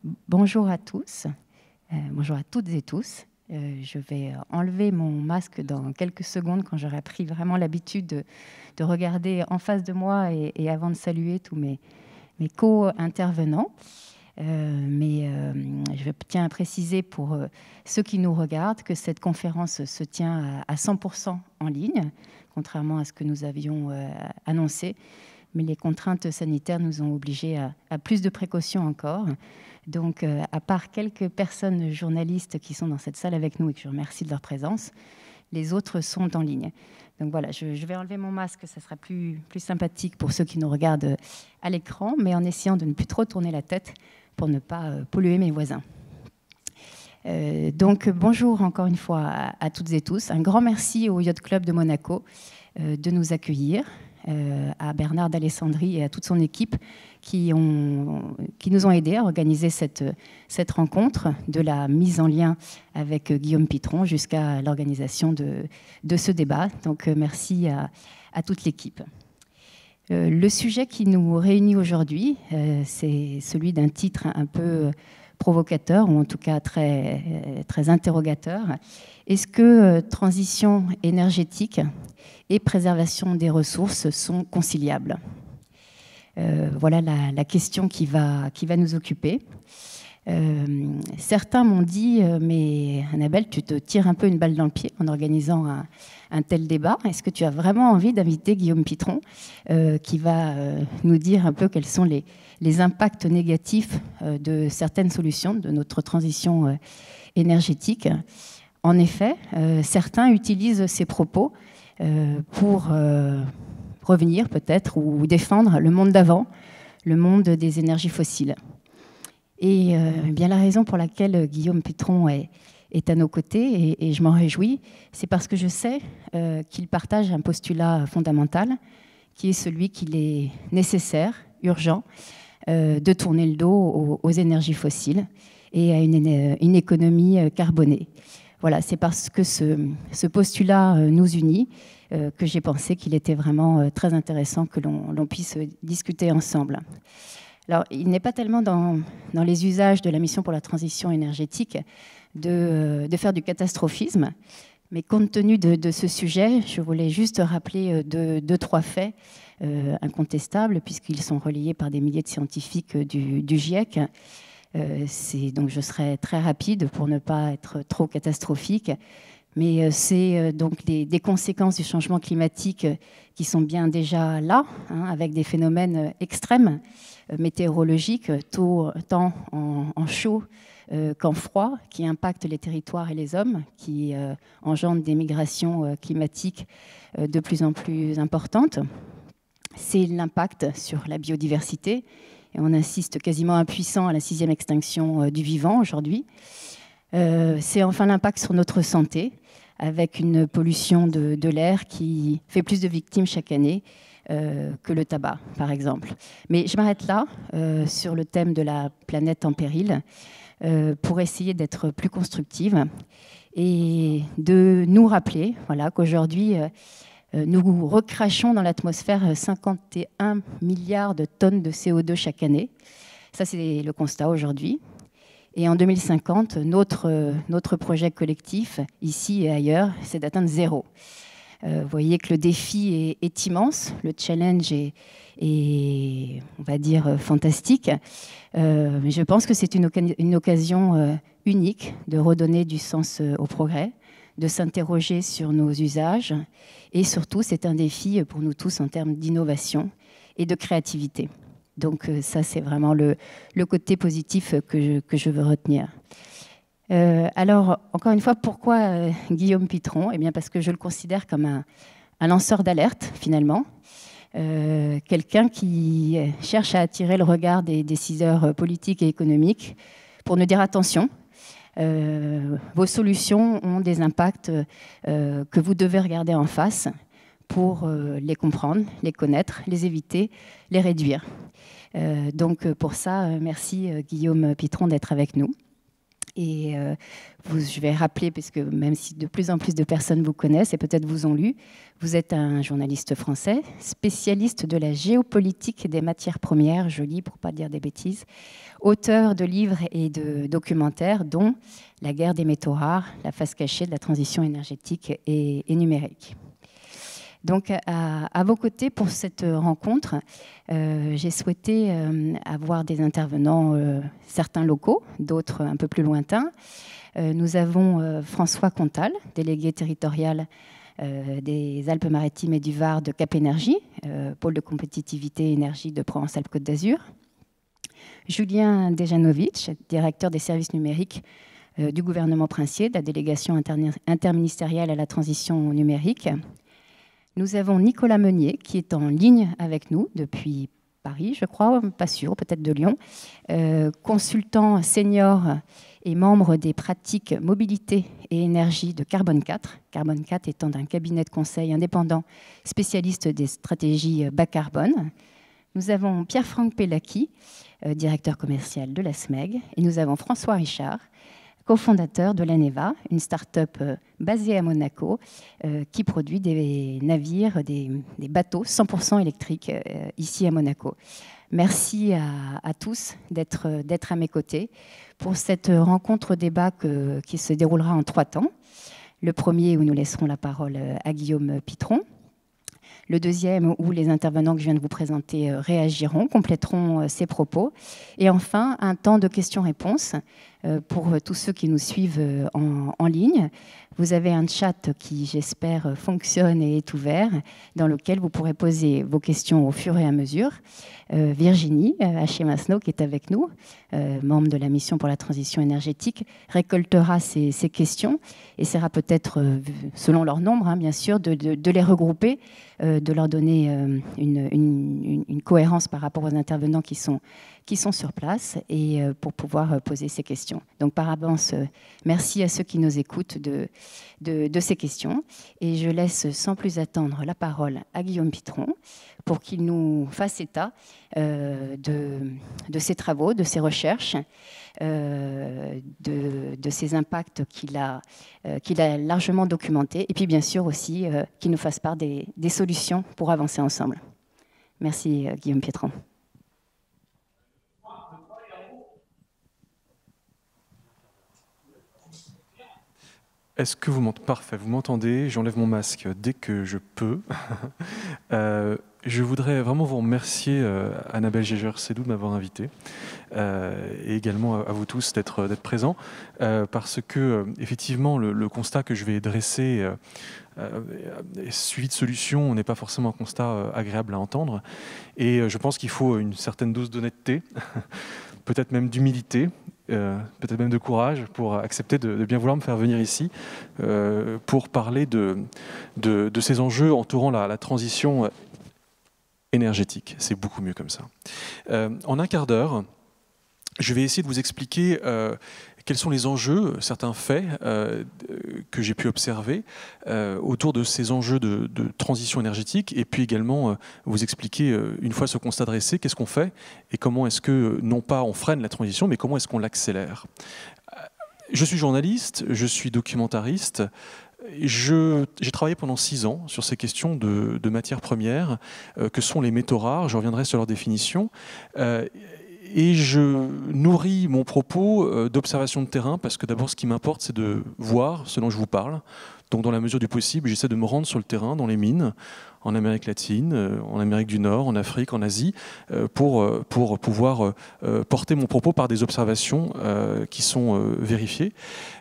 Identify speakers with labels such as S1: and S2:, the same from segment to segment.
S1: Bonjour à tous, bonjour à toutes et tous. Je vais enlever mon masque dans quelques secondes quand j'aurai pris vraiment l'habitude de regarder en face de moi et avant de saluer tous mes co-intervenants. Je tiens à préciser pour ceux qui nous regardent que cette conférence se tient à 100% en ligne, contrairement à ce que nous avions annoncé. Mais les contraintes sanitaires nous ont obligés à plus de précautions encore. Donc, à part quelques personnes journalistes qui sont dans cette salle avec nous et que je remercie de leur présence, les autres sont en ligne. Donc voilà, je vais enlever mon masque, ça sera plus sympathique pour ceux qui nous regardent à l'écran, mais en essayant de ne plus trop tourner la tête pour ne pas polluer mes voisins. Donc bonjour encore une fois à toutes et tous. Un grand merci au Yacht Club de Monaco de nous accueillir, à Bernard d'Alessandri et à toute son équipe qui nous ont aidés à organiser cette rencontre, de la mise en lien avec Guillaume Pitron jusqu'à l'organisation de ce débat. Donc merci à toute l'équipe. Le sujet qui nous réunit aujourd'hui, c'est celui d'un titre un peu provocateur, ou en tout cas très interrogateur. Est-ce que transition énergétique et préservation des ressources sont conciliables? Voilà la question qui va nous occuper. Certains m'ont dit mais Annabelle, tu te tires un peu une balle dans le pied en organisant un tel débat. Est-ce que tu as vraiment envie d'inviter Guillaume Pitron qui va nous dire un peu quels sont les impacts négatifs de certaines solutions de notre transition énergétique? En effet, certains utilisent ces propos pour revenir peut-être ou défendre le monde d'avant, le monde des énergies fossiles. Et bien la raison pour laquelle Guillaume Pitron est à nos côtés, et je m'en réjouis, c'est parce que je sais qu'il partage un postulat fondamental, qui est celui qu'il est nécessaire, urgent, de tourner le dos aux énergies fossiles et à une économie carbonée. Voilà, c'est parce que ce postulat nous unit que j'ai pensé qu'il était vraiment très intéressant que l'on puisse discuter ensemble. Alors, il n'est pas tellement dans les usages de la mission pour la transition énergétique de faire du catastrophisme, mais compte tenu de ce sujet, je voulais juste rappeler deux, trois faits incontestables, puisqu'ils sont relayés par des milliers de scientifiques du GIEC. Donc je serai très rapide pour ne pas être trop catastrophique, mais c'est donc des conséquences du changement climatique qui sont bien déjà là, hein, avec des phénomènes extrêmes météorologiques, tant en chaud qu'en froid, qui impactent les territoires et les hommes, qui engendrent des migrations climatiques de plus en plus importantes. C'est l'impact sur la biodiversité. Et on insiste quasiment impuissant à la 6e extinction du vivant aujourd'hui. C'est enfin l'impact sur notre santé, avec une pollution de l'air qui fait plus de victimes chaque année que le tabac, par exemple. Mais je m'arrête là, sur le thème de la planète en péril, pour essayer d'être plus constructive et de nous rappeler qu'aujourd'hui, nous recrachons dans l'atmosphère 51 milliards de tonnes de CO2 chaque année. Ça, c'est le constat aujourd'hui. Et en 2050, notre projet collectif, ici et ailleurs, c'est d'atteindre zéro. Vous voyez que le défi est immense, le challenge est, on va dire, fantastique. Mais je pense que c'est une occasion unique de redonner du sens au progrès, de s'interroger sur nos usages. Et surtout, c'est un défi pour nous tous en termes d'innovation et de créativité. Donc ça, c'est vraiment le côté positif que je veux retenir. Alors, encore une fois, pourquoi Guillaume Pitron? Eh bien, parce que je le considère comme un lanceur d'alerte, finalement. Quelqu'un qui cherche à attirer le regard des décideurs politiques et économiques pour nous dire attention, vos solutions ont des impacts que vous devez regarder en face pour les comprendre, les connaître, les éviter, les réduire. Donc pour ça, merci Guillaume Pitron d'être avec nous. Et je vais rappeler, parce que même si de plus en plus de personnes vous connaissent et peut-être vous ont lu, vous êtes un journaliste français, spécialiste de la géopolitique des matières premières, je lis pour ne pas dire des bêtises, auteur de livres et de documentaires, dont La guerre des métaux rares, la face cachée de la transition énergétique et numérique. Donc, à vos côtés pour cette rencontre, j'ai souhaité avoir des intervenants, certains locaux, d'autres un peu plus lointains. Nous avons François Contal, délégué territorial des Alpes-Maritimes et du Var de Cap Énergie, pôle de compétitivité et énergie de Provence-Alpes-Côte d'Azur. Julien Dejanovic, directeur des services numériques du gouvernement princier, de la délégation interministérielle à la transition numérique. Nous avons Nicolas Meunier, qui est en ligne avec nous depuis Paris, je crois, pas sûr, peut-être de Lyon, consultant senior et membre des pratiques mobilité et énergie de Carbone 4. Carbone 4 étant un cabinet de conseil indépendant spécialiste des stratégies bas carbone. Nous avons Pierre-Franck Pellacchi, directeur commercial de la SMEG, et nous avons François Richard, cofondateur de l'Aneva, une start-up basée à Monaco qui produit des navires, des bateaux 100% électriques ici à Monaco. Merci à tous d'être à mes côtés pour cette rencontre débat qui se déroulera en 3 temps. Le premier où nous laisserons la parole à Guillaume Pitron. Le deuxième, où les intervenants que je viens de vous présenter réagiront, compléteront ces propos. Et enfin, un temps de questions-réponses pour tous ceux qui nous suivent en ligne. Vous avez un chat qui, j'espère, fonctionne et est ouvert, dans lequel vous pourrez poser vos questions au fur et à mesure. Virginie Haché-Masneau, qui est avec nous, membre de la mission pour la transition énergétique, récoltera ces questions, essaiera peut-être, selon leur nombre, bien sûr, de les regrouper, de leur donner une cohérence par rapport aux intervenants qui sont sur place et pour pouvoir poser ces questions. Donc par avance, merci à ceux qui nous écoutent de ces questions. Et je laisse sans plus attendre la parole à Guillaume Pitron pour qu'il nous fasse état de ses travaux, de ses recherches, de ses impacts qu'il a largement documentés, et puis bien sûr aussi qu'il nous fasse part des solutions pour avancer ensemble. Merci Guillaume Pitron.
S2: Est-ce que vous m'entendez? Parfait, vous m'entendez, j'enlève mon masque dès que je peux. Je voudrais vraiment vous remercier, Annabelle Gégeur-Sédou, de m'avoir invité, et également à vous tous d'être présents, parce que, effectivement, le constat que je vais dresser, suivi de solutions, n'est pas forcément un constat agréable à entendre, et je pense qu'il faut une certaine dose d'honnêteté, peut-être même d'humilité, peut-être même de courage pour accepter de bien vouloir me faire venir ici pour parler de ces enjeux entourant la transition énergétique. C'est beaucoup mieux comme ça. En un quart d'heure, je vais essayer de vous expliquer quels sont les enjeux, certains faits que j'ai pu observer autour de ces enjeux de transition énergétique, et puis également vous expliquer, une fois ce constat dressé, qu'est-ce qu'on fait et comment est-ce que, non pas on freine la transition, mais comment est-ce qu'on l'accélère. Je suis journaliste, je suis documentariste. J'ai travaillé pendant 6 ans sur ces questions de matières premières, que sont les métaux rares, je reviendrai sur leur définition. Et je nourris mon propos d'observation de terrain, parce que d'abord ce qui m'importe c'est de voir ce dont je vous parle. Donc dans la mesure du possible, j'essaie de me rendre sur le terrain, dans les mines, en Amérique latine, en Amérique du Nord, en Afrique, en Asie, pour pouvoir porter mon propos par des observations qui sont vérifiées.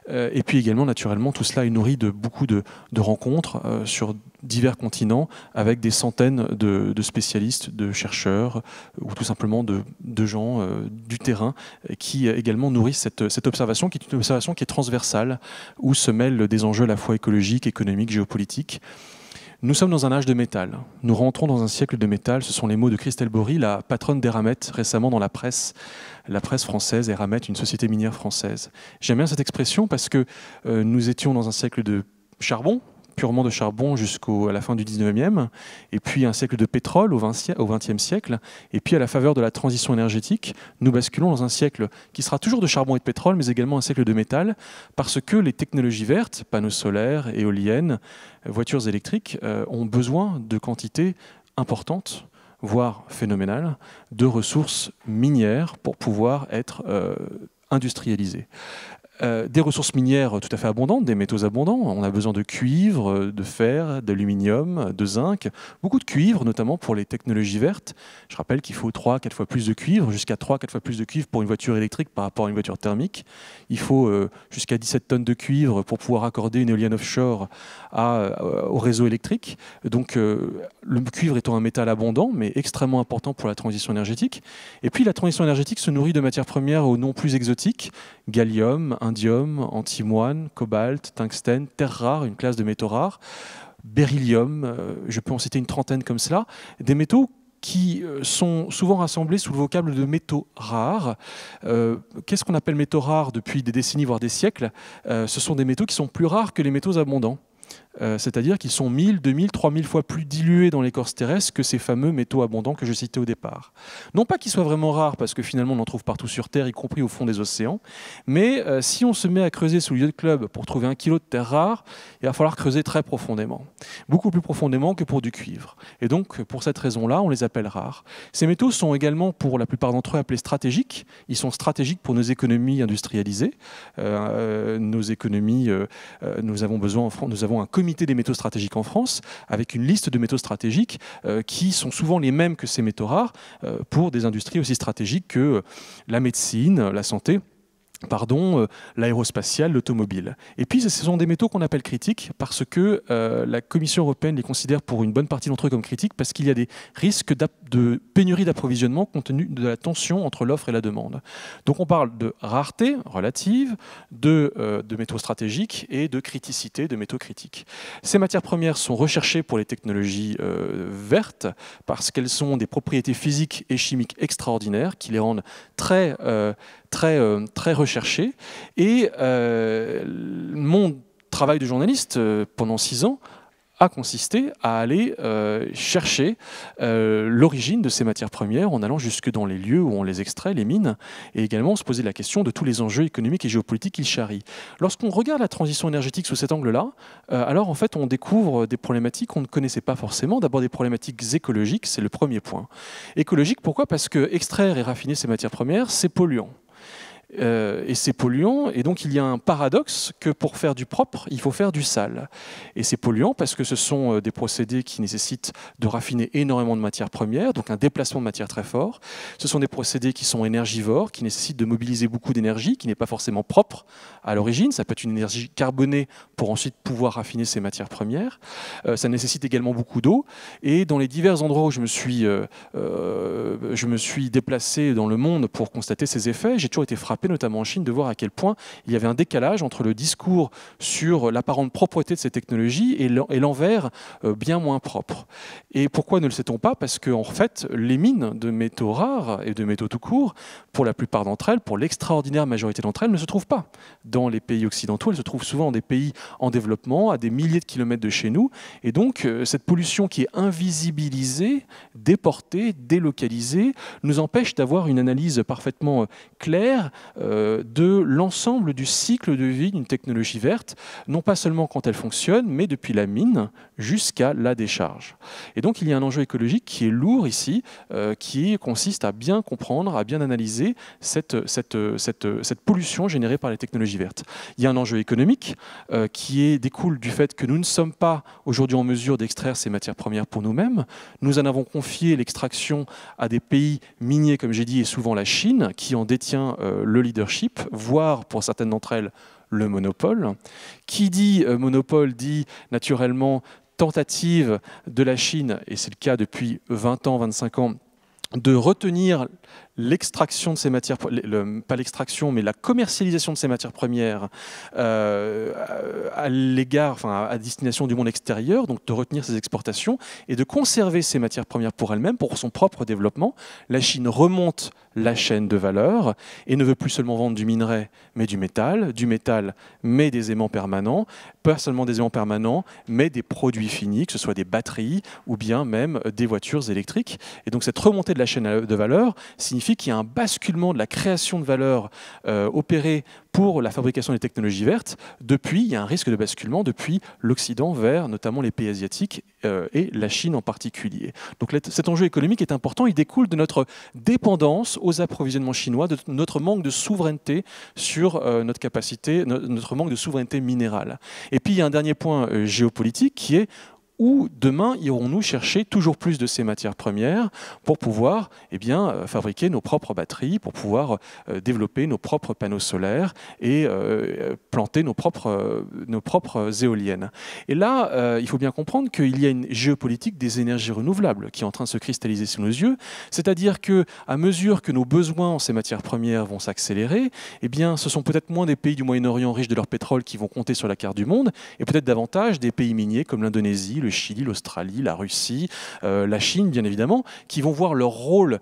S2: Et puis également, naturellement, tout cela est nourri de beaucoup de rencontres sur divers continents avec des centaines de spécialistes, de chercheurs ou tout simplement de gens du terrain qui également nourrissent cette observation qui est une observation qui est transversale, où se mêlent des enjeux à la fois écologiques, économiques, géopolitiques. Nous sommes dans un âge de métal. Nous rentrons dans un siècle de métal. Ce sont les mots de Christelle Bory, la patronne d'Eramet, récemment dans la presse française. Eramet, une société minière française. J'aime bien cette expression parce que nous étions dans un siècle de charbon, purement de charbon jusqu'à la fin du 19e, et puis un siècle de pétrole au XXe siècle, et puis à la faveur de la transition énergétique, nous basculons dans un siècle qui sera toujours de charbon et de pétrole, mais également un siècle de métal, parce que les technologies vertes, panneaux solaires, éoliennes, voitures électriques, ont besoin de quantités importantes, voire phénoménales, de ressources minières pour pouvoir être industrialisées. Des ressources minières tout à fait abondantes, des métaux abondants. On a besoin de cuivre, de fer, d'aluminium, de zinc, beaucoup de cuivre, notamment pour les technologies vertes. Je rappelle qu'il faut 3-4 fois plus de cuivre, jusqu'à 3-4 fois plus de cuivre pour une voiture électrique par rapport à une voiture thermique. Il faut jusqu'à 17 tonnes de cuivre pour pouvoir accorder une éolienne offshore au réseau électrique. Donc le cuivre étant un métal abondant, mais extrêmement important pour la transition énergétique. Et puis la transition énergétique se nourrit de matières premières aux noms plus exotiques, gallium, indium, antimoine, cobalt, tungstène, terres rares, une classe de métaux rares, beryllium, je peux en citer une trentaine comme cela, des métaux qui sont souvent rassemblés sous le vocable de métaux rares. Qu'est-ce qu'on appelle métaux rares depuis des décennies, voire des siècles? Ce sont des métaux qui sont plus rares que les métaux abondants. C'est-à-dire qu'ils sont 1000, 2000, 3000 fois plus dilués dans l'écorce terrestre que ces fameux métaux abondants que je citais au départ. Non pas qu'ils soient vraiment rares, parce que finalement on en trouve partout sur Terre, y compris au fond des océans, mais si on se met à creuser sous le yacht club pour trouver 1 kilo de terre rare, il va falloir creuser très profondément, beaucoup plus profondément que pour du cuivre. Et donc pour cette raison-là, on les appelle rares. Ces métaux sont également, pour la plupart d'entre eux, appelés stratégiques. Ils sont stratégiques pour nos économies industrialisées. Nos économies, nous avons besoin en France, nous avons un comité des métaux stratégiques en France, avec une liste de métaux stratégiques qui sont souvent les mêmes que ces métaux rares pour des industries aussi stratégiques que la médecine, la santé, l'aérospatiale, l'automobile. Et puis ce sont des métaux qu'on appelle critiques parce que la Commission européenne les considère pour une bonne partie d'entre eux comme critiques parce qu'il y a des risques de pénurie d'approvisionnement compte tenu de la tension entre l'offre et la demande. Donc on parle de rareté relative, de métaux stratégiques et de criticité, de métaux critiques. Ces matières premières sont recherchées pour les technologies vertes parce qu'elles ont des propriétés physiques et chimiques extraordinaires qui les rendent très recherché. Et mon travail de journaliste pendant 6 ans a consisté à aller chercher l'origine de ces matières premières en allant jusque dans les lieux où on les extrait, les mines, et également se poser la question de tous les enjeux économiques et géopolitiques qu'ils charrient. Lorsqu'on regarde la transition énergétique sous cet angle-là, alors en fait on découvre des problématiques qu'on ne connaissait pas forcément. D'abord des problématiques écologiques, c'est le premier point. Écologique, pourquoi? Parce que extraire et raffiner ces matières premières, c'est polluant. Et c'est polluant, et donc il y a un paradoxe que pour faire du propre, il faut faire du sale. Et c'est polluant parce que ce sont des procédés qui nécessitent de raffiner énormément de matières premières, donc un déplacement de matière très fort. Ce sont des procédés qui sont énergivores, qui nécessitent de mobiliser beaucoup d'énergie, qui n'est pas forcément propre à l'origine. Ça peut être une énergie carbonée pour ensuite pouvoir raffiner ces matières premières. Ça nécessite également beaucoup d'eau. Et dans les divers endroits où je me suis déplacé dans le monde pour constater ces effets, j'ai toujours été frappé, notamment en Chine, de voir à quel point il y avait un décalage entre le discours sur l'apparente propreté de ces technologies et l'envers bien moins propre. Et pourquoi ne le sait-on pas? Parce que en fait, les mines de métaux rares et de métaux tout court, pour la plupart d'entre elles, pour l'extraordinaire majorité d'entre elles, ne se trouvent pas dans les pays occidentaux. Elles se trouvent souvent dans des pays en développement, à des milliers de kilomètres de chez nous. Et donc, cette pollution qui est invisibilisée, déportée, délocalisée, nous empêche d'avoir une analyse parfaitement claire de l'ensemble du cycle de vie d'une technologie verte, non pas seulement quand elle fonctionne, mais depuis la mine jusqu'à la décharge. Et donc il y a un enjeu écologique qui est lourd ici, qui consiste à bien comprendre, à bien analyser cette pollution générée par les technologies vertes. Il y a un enjeu économique qui découle du fait que nous ne sommes pas aujourd'hui en mesure d'extraire ces matières premières pour nous-mêmes. Nous en avons confié l'extraction à des pays miniers, comme j'ai dit, et souvent la Chine, qui en détient le leadership, voire pour certaines d'entre elles le monopole. Qui dit monopole dit naturellement tentative de la Chine, et c'est le cas depuis 20 ans, 25 ans, de retenir l'extraction de ces matières, pas l'extraction, mais la commercialisation de ces matières premières à l'égard, enfin à destination du monde extérieur, donc de retenir ces exportations et de conserver ces matières premières pour elles-mêmes, pour son propre développement. La Chine remonte la chaîne de valeur et ne veut plus seulement vendre du minerai, mais du métal, mais des aimants permanents, pas seulement des aimants permanents, mais des produits finis, que ce soit des batteries ou bien même des voitures électriques. Et donc cette remontée de la chaîne de valeur signifie qu'il y a un basculement de la création de valeur opérée pour la fabrication des technologies vertes. Depuis, il y a un risque de basculement depuis l'Occident vers notamment les pays asiatiques et la Chine en particulier. Donc cet enjeu économique est important, il découle de notre dépendance aux approvisionnements chinois, de notre manque de souveraineté sur notre capacité, notre manque de souveraineté minérale. Et puis il y a un dernier point géopolitique qui est où demain irons-nous chercher toujours plus de ces matières premières pour pouvoir fabriquer nos propres batteries, pour pouvoir développer nos propres panneaux solaires et planter nos propres éoliennes. Et là, il faut bien comprendre qu'il y a une géopolitique des énergies renouvelables qui est en train de se cristalliser sous nos yeux, c'est-à-dire qu'à mesure que nos besoins en ces matières premières vont s'accélérer, ce sont peut-être moins des pays du Moyen-Orient riches de leur pétrole qui vont compter sur la carte du monde, et peut-être davantage des pays miniers comme l'Indonésie, le Chili, l'Australie, la Russie, la Chine, bien évidemment, qui vont voir leur rôle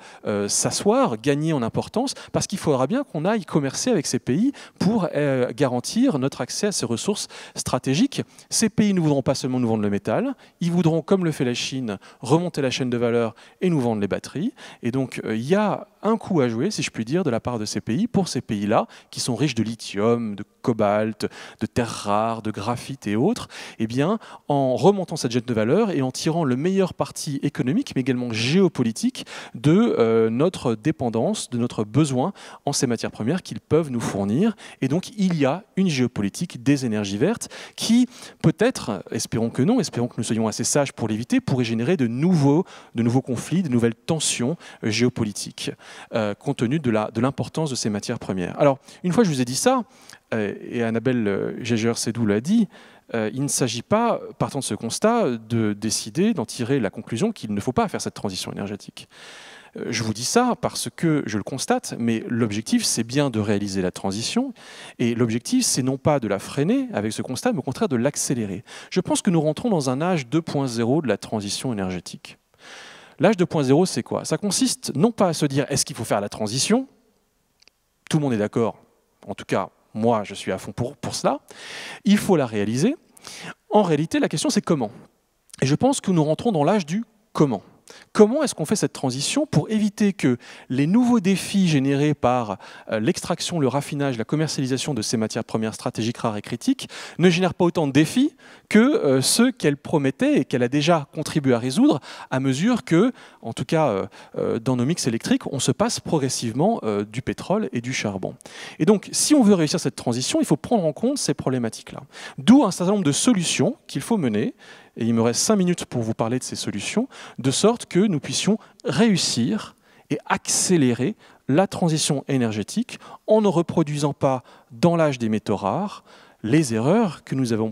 S2: s'asseoir, gagner en importance, parce qu'il faudra bien qu'on aille commercer avec ces pays pour garantir notre accès à ces ressources stratégiques. Ces pays ne voudront pas seulement nous vendre le métal, ils voudront, comme le fait la Chine, remonter la chaîne de valeur et nous vendre les batteries. Et donc, il y a un coup à jouer, si je puis dire, de la part de ces pays, pour ces pays-là, qui sont riches de lithium, de cobalt, de terres rares, de graphite et autres, en remontant cette chaîne de valeur et en tirant le meilleur parti économique, mais également géopolitique, de notre dépendance, de notre besoin en ces matières premières qu'ils peuvent nous fournir. Et donc, il y a une géopolitique des énergies vertes qui, peut-être, espérons que non, espérons que nous soyons assez sages pour l'éviter, pourrait générer de nouveaux conflits, de nouvelles tensions géopolitiques, compte tenu de l'importance de ces matières premières. Alors, une fois que je vous ai dit ça, et Annabelle Geiger-Sédou l'a dit, il ne s'agit pas, partant de ce constat, de décider, d'en tirer la conclusion qu'il ne faut pas faire cette transition énergétique. Je vous dis ça parce que je le constate, mais l'objectif, c'est bien de réaliser la transition. Et l'objectif, c'est non pas de la freiner avec ce constat, mais au contraire de l'accélérer. Je pense que nous rentrons dans un âge 2.0 de la transition énergétique. L'âge 2.0, c'est quoi? Ça consiste non pas à se dire, est-ce qu'il faut faire la transition? Tout le monde est d'accord. En tout cas, moi, je suis à fond pour cela. Il faut la réaliser. En réalité, la question, c'est comment. Et je pense que nous rentrons dans l'âge du comment. Comment est-ce qu'on fait cette transition pour éviter que les nouveaux défis générés par l'extraction, le raffinage, la commercialisation de ces matières premières stratégiques, rares et critiques ne génèrent pas autant de défis que ceux qu'elle promettait et qu'elle a déjà contribué à résoudre à mesure que, en tout cas dans nos mix électriques, on se passe progressivement du pétrole et du charbon. Et donc, si on veut réussir cette transition, il faut prendre en compte ces problématiques-là. D'où un certain nombre de solutions qu'il faut mener. Et il me reste 5 minutes pour vous parler de ces solutions, de sorte que nous puissions réussir et accélérer la transition énergétique en ne reproduisant pas dans l'âge des métaux rares les erreurs que nous avons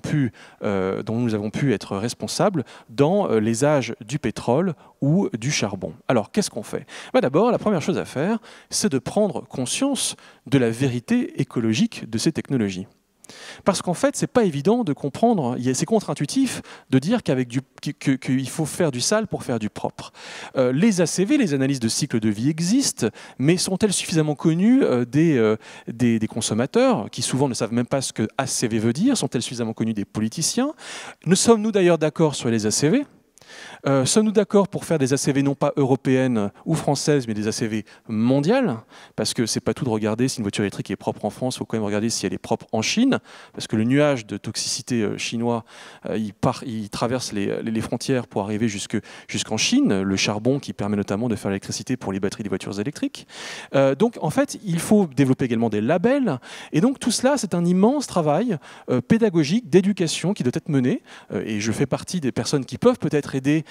S2: dont nous avons pu être responsables dans les âges du pétrole ou du charbon. Alors, qu'est-ce qu'on fait? D'abord, la première chose à faire, c'est de prendre conscience de la vérité écologique de ces technologies. Parce qu'en fait, c'est pas évident de comprendre, c'est contre-intuitif de dire qu'il faut faire du sale pour faire du propre. Les ACV, les analyses de cycle de vie existent, mais sont-elles suffisamment connues des consommateurs, qui souvent ne savent même pas ce que ACV veut dire? Sont-elles suffisamment connues des politiciens? Sommes-nous d'ailleurs d'accord sur les ACV? Sommes-nous d'accord pour faire des ACV non pas européennes ou françaises, mais des ACV mondiales? Parce que c'est pas tout de regarder si une voiture électrique est propre en France, il faut quand même regarder si elle est propre en Chine, parce que le nuage de toxicité chinois, il traverse les frontières pour arriver jusqu'en Chine, le charbon qui permet notamment de faire l'électricité pour les batteries des voitures électriques. Donc en fait, il faut développer également des labels, et donc tout cela, c'est un immense travail pédagogique, d'éducation qui doit être mené, et je fais partie des personnes qui peuvent peut-être aider,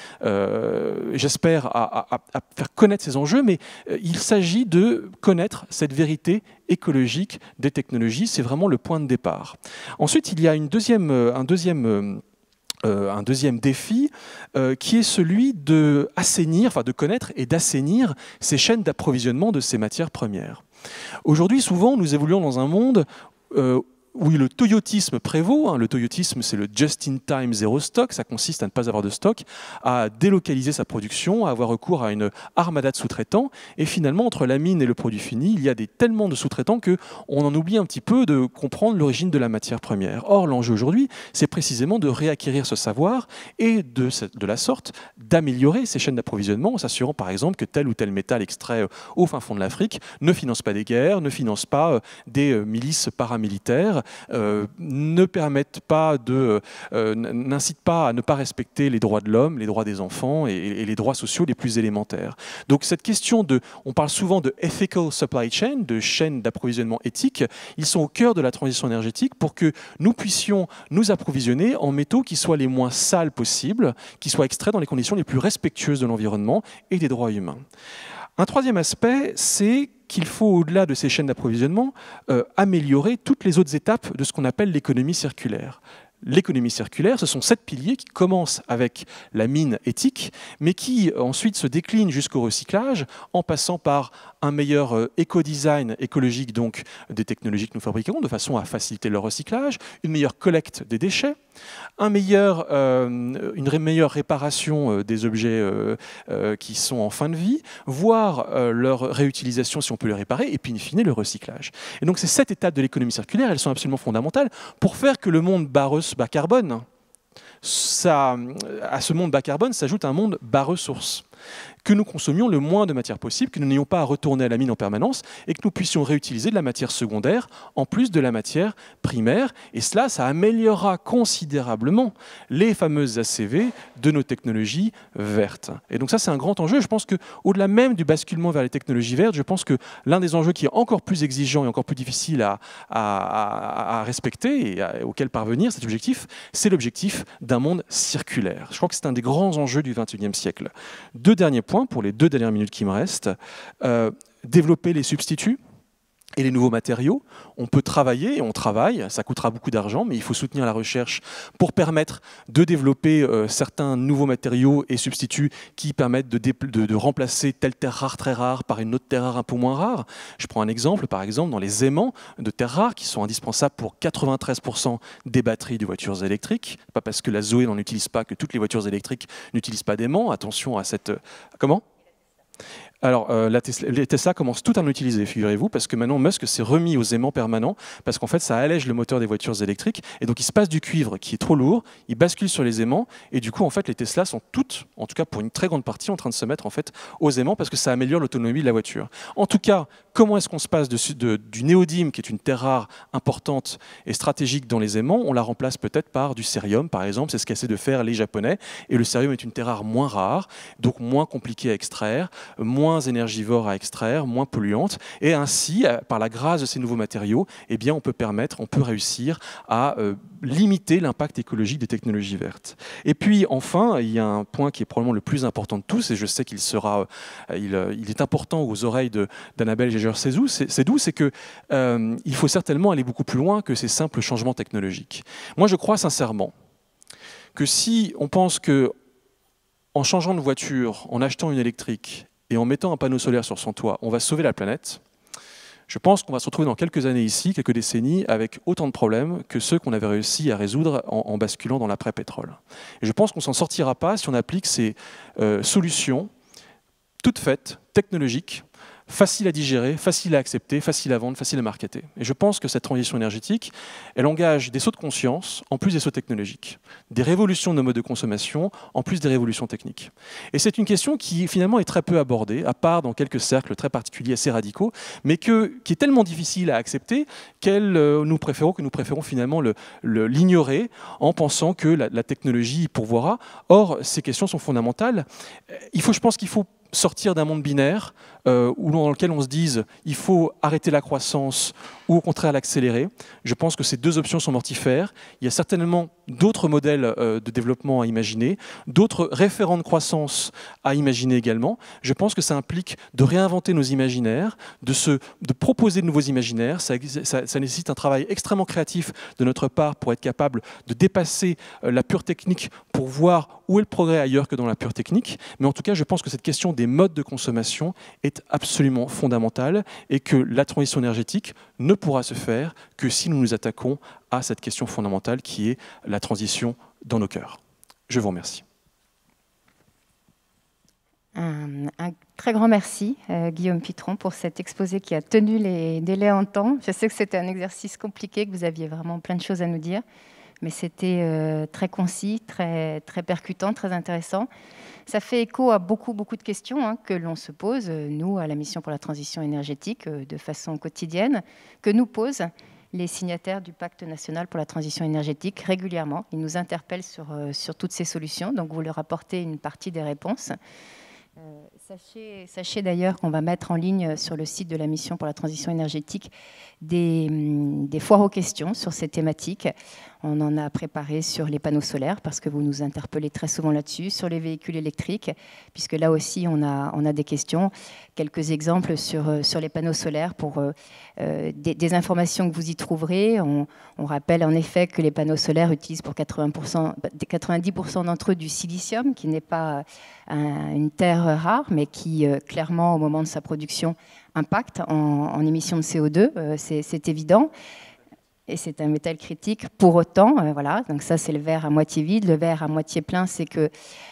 S2: j'espère, à faire connaître ces enjeux, mais il s'agit de connaître cette vérité écologique des technologies, c'est vraiment le point de départ. Ensuite, il y a un deuxième un deuxième défi qui est celui de connaître et d'assainir ces chaînes d'approvisionnement de ces matières premières. Aujourd'hui, souvent, nous évoluons dans un monde où le toyotisme prévaut. Le toyotisme, c'est le just-in-time zero stock. Ça consiste à ne pas avoir de stock, à délocaliser sa production, à avoir recours à une armada de sous-traitants. Et finalement, entre la mine et le produit fini, il y a tellement de sous-traitants qu'on en oublie un petit peu de comprendre l'origine de la matière première. Or, l'enjeu aujourd'hui, c'est précisément de réacquérir ce savoir et de la sorte d'améliorer ces chaînes d'approvisionnement en s'assurant par exemple que tel ou tel métal extrait au fin fond de l'Afrique ne finance pas des guerres, ne finance pas des milices paramilitaires, n'incitent pas à ne pas respecter les droits de l'homme, les droits des enfants et les droits sociaux les plus élémentaires. Donc cette question on parle souvent de ethical supply chain, de chaînes d'approvisionnement éthiques, ils sont au cœur de la transition énergétique pour que nous puissions nous approvisionner en métaux qui soient les moins sales possibles, qui soient extraits dans les conditions les plus respectueuses de l'environnement et des droits humains. Un troisième aspect, c'est qu'il faut, au-delà de ces chaînes d'approvisionnement, améliorer toutes les autres étapes de ce qu'on appelle l'économie circulaire. L'économie circulaire, ce sont 7 piliers qui commencent avec la mine éthique, mais qui ensuite se déclinent jusqu'au recyclage en passant par un meilleur éco-design écologique donc des technologies que nous fabriquons de façon à faciliter leur recyclage, une meilleure collecte des déchets, une meilleure réparation des objets qui sont en fin de vie, voire leur réutilisation si on peut les réparer, et puis in fine le recyclage. Et donc ces 7 étapes de l'économie circulaire, elles sont absolument fondamentales pour faire que le monde bas carbone, à ce monde bas carbone s'ajoute un monde bas ressources. Que nous consommions le moins de matière possible, que nous n'ayons pas à retourner à la mine en permanence et que nous puissions réutiliser de la matière secondaire en plus de la matière primaire. Et cela, ça améliorera considérablement les fameuses ACV de nos technologies vertes. Et donc ça, c'est un grand enjeu. Je pense qu'au-delà même du basculement vers les technologies vertes, je pense que l'un des enjeux qui est encore plus exigeant et encore plus difficile à respecter et auquel parvenir, cet objectif, c'est l'objectif d'un monde circulaire. Je crois que c'est un des grands enjeux du XXIe siècle. 2 derniers points pour les 2 dernières minutes qui me restent. Développer les substituts et les nouveaux matériaux. On peut travailler et on travaille, ça coûtera beaucoup d'argent, mais il faut soutenir la recherche pour permettre de développer certains nouveaux matériaux et substituts qui permettent de remplacer telle terre rare très rare par une autre terre rare un peu moins rare. Je prends un exemple, par exemple, dans les aimants de terres rares qui sont indispensables pour 93% des batteries de voitures électriques. Pas parce que la Zoé n'en utilise pas que toutes les voitures électriques n'utilisent pas d'aimants. Attention à cette... Comment ? Alors, les Tesla commencent tout à en utiliser, figurez-vous, parce que maintenant Musk s'est remis aux aimants permanents, parce qu'en fait, ça allège le moteur des voitures électriques, et donc il se passe du cuivre qui est trop lourd, il bascule sur les aimants, et du coup, en fait, les Tesla sont toutes, en tout cas pour une très grande partie, en train de se mettre en fait aux aimants, parce que ça améliore l'autonomie de la voiture. En tout cas, comment est-ce qu'on se passe du néodyme, qui est une terre rare importante et stratégique dans les aimants, on la remplace peut-être par du cérium, par exemple, c'est ce qu'essaient de faire les Japonais, et le cérium est une terre rare moins rare, donc moins compliquée à extraire, moins énergivore à extraire, moins polluante, et ainsi, par la grâce de ces nouveaux matériaux, eh bien, on peut réussir à limiter l'impact écologique des technologies vertes. Et puis, enfin, il y a un point qui est probablement le plus important de tous, et je sais qu'il est important aux oreilles d'Annabelle Geiger-Sédou, c'est que il faut certainement aller beaucoup plus loin que ces simples changements technologiques. Moi, je crois sincèrement que si on pense que en changeant de voiture, en achetant une électrique et en mettant un panneau solaire sur son toit, on va sauver la planète, je pense qu'on va se retrouver dans quelques années ici, quelques décennies, avec autant de problèmes que ceux qu'on avait réussi à résoudre en basculant dans l'après-pétrole. Et je pense qu'on ne s'en sortira pas si on applique ces solutions toutes faites, technologiques, facile à digérer, facile à accepter, facile à vendre, facile à marketer. Et je pense que cette transition énergétique, elle engage des sauts de conscience en plus des sauts technologiques, des révolutions de nos modes de consommation en plus des révolutions techniques. Et c'est une question qui finalement est très peu abordée, à part dans quelques cercles très particuliers, assez radicaux, mais qui est tellement difficile à accepter que nous préférons finalement l'ignorer en pensant que la technologie y pourvoira. Or, ces questions sont fondamentales. Je pense qu'il faut sortir d'un monde binaire, ou dans lequel on se dise il faut arrêter la croissance ou au contraire l'accélérer. Je pense que ces deux options sont mortifères. Il y a certainement d'autres modèles de développement à imaginer, d'autres référents de croissance à imaginer également. Je pense que ça implique de réinventer nos imaginaires, de proposer de nouveaux imaginaires. Ça nécessite un travail extrêmement créatif de notre part pour être capable de dépasser la pure technique pour voir où est le progrès ailleurs que dans la pure technique. Mais en tout cas, je pense que cette question des modes de consommation est absolument fondamentale et que la transition énergétique ne pourra se faire que si nous nous attaquons à cette question fondamentale qui est la transition dans nos cœurs. Je vous remercie.
S1: Un très grand merci, Guillaume Pitron, pour cet exposé qui a tenu les délais en temps. Je sais que c'était un exercice compliqué, que vous aviez vraiment plein de choses à nous dire, mais c'était très concis, très percutant, très intéressant. Ça fait écho à beaucoup de questions que l'on se pose, nous, à la Mission pour la transition énergétique, de façon quotidienne, que nous posent les signataires du Pacte national pour la transition énergétique régulièrement. Ils nous interpellent sur toutes ces solutions, donc vous leur apportez une partie des réponses. Sachez d'ailleurs qu'on va mettre en ligne sur le site de la Mission pour la transition énergétique des foires aux questions sur ces thématiques. On en a préparé sur les panneaux solaires parce que vous nous interpellez très souvent là-dessus, sur les véhicules électriques, puisque là aussi on a des questions. Quelques exemples sur les panneaux solaires pour des informations que vous y trouverez. On rappelle en effet que les panneaux solaires utilisent pour 90% d'entre eux du silicium, qui n'est pas une terre rare, mais qui clairement au moment de sa production impacte en émissions de CO2, c'est évident. Et c'est un métal critique pour autant. Voilà. Donc ça, c'est le verre à moitié vide. Le verre à moitié plein, c'est que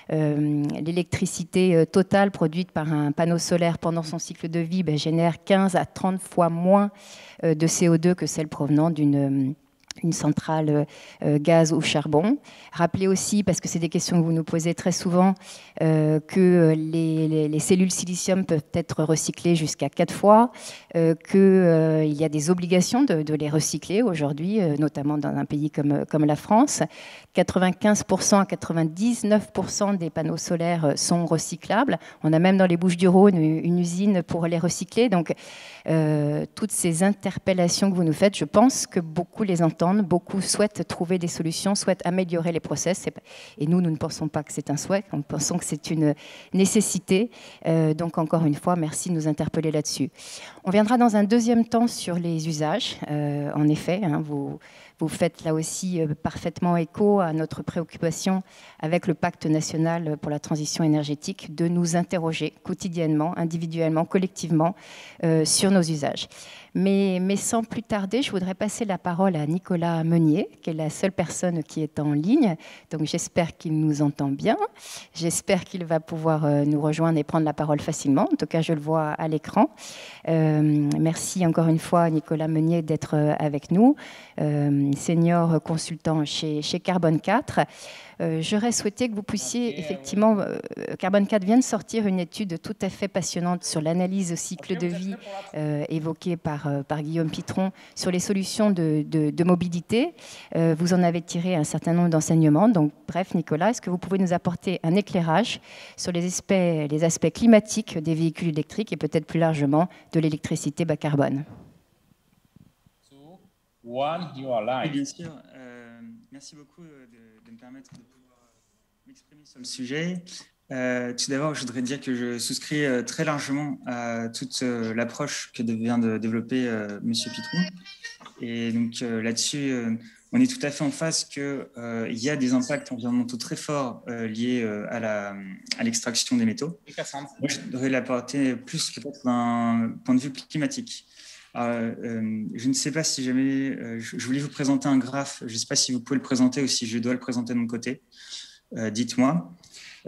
S1: l'électricité totale produite par un panneau solaire pendant son cycle de vie génère 15 à 30 fois moins de CO2 que celle provenant d'une centrale gaz ou charbon. Rappelez aussi, parce que c'est des questions que vous nous posez très souvent, que les cellules silicium peuvent être recyclées jusqu'à 4 fois, qu'il y a des obligations de les recycler aujourd'hui, notamment dans un pays comme la France. 95% à 99% des panneaux solaires sont recyclables. On a même dans les Bouches-du-Rhône une usine pour les recycler. Donc, toutes ces interpellations que vous nous faites, je pense que beaucoup les entendent, beaucoup souhaitent trouver des solutions, souhaitent améliorer les process. Et nous ne pensons pas que c'est un souhait, nous pensons que c'est une nécessité. Donc, encore une fois, merci de nous interpeller là-dessus. On viendra dans un deuxième temps sur les usages. En effet, vous faites là aussi parfaitement écho à notre préoccupation avec le Pacte national pour la transition énergétique de nous interroger quotidiennement, individuellement, collectivement sur nos usages. Mais sans plus tarder, je voudrais passer la parole à Nicolas Meunier, qui est la seule personne qui est en ligne. Donc j'espère qu'il nous entend bien. J'espère qu'il va pouvoir nous rejoindre et prendre la parole facilement. En tout cas, je le vois à l'écran. Merci encore une fois, Nicolas Meunier, d'être avec nous, senior consultant chez Carbone 4. J'aurais souhaité que vous puissiez, effectivement, Carbone 4 vient de sortir une étude tout à fait passionnante sur l'analyse au cycle de vie évoquée par Guillaume Pitron sur les solutions de mobilité. Vous en avez tiré un certain nombre d'enseignements. Donc, bref, Nicolas, est-ce que vous pouvez nous apporter un éclairage sur les aspects climatiques des véhicules électriques et peut-être plus largement de l'électricité bas carbone?
S3: Oui, bien sûr. Merci beaucoup de me permettre de pouvoir m'exprimer sur le sujet. Tout d'abord, je voudrais dire que je souscris très largement à toute l'approche que vient de développer M. Pitron. Et donc là-dessus, on est tout à fait en face qu'il y a des impacts environnementaux très forts liés à l'extraction des métaux. Moi, je voudrais l'apporter plus que d'un point de vue climatique. Je ne sais pas si jamais... je voulais vous présenter un graphe. Je ne sais pas si vous pouvez le présenter ou si je dois le présenter de mon côté. Dites-moi.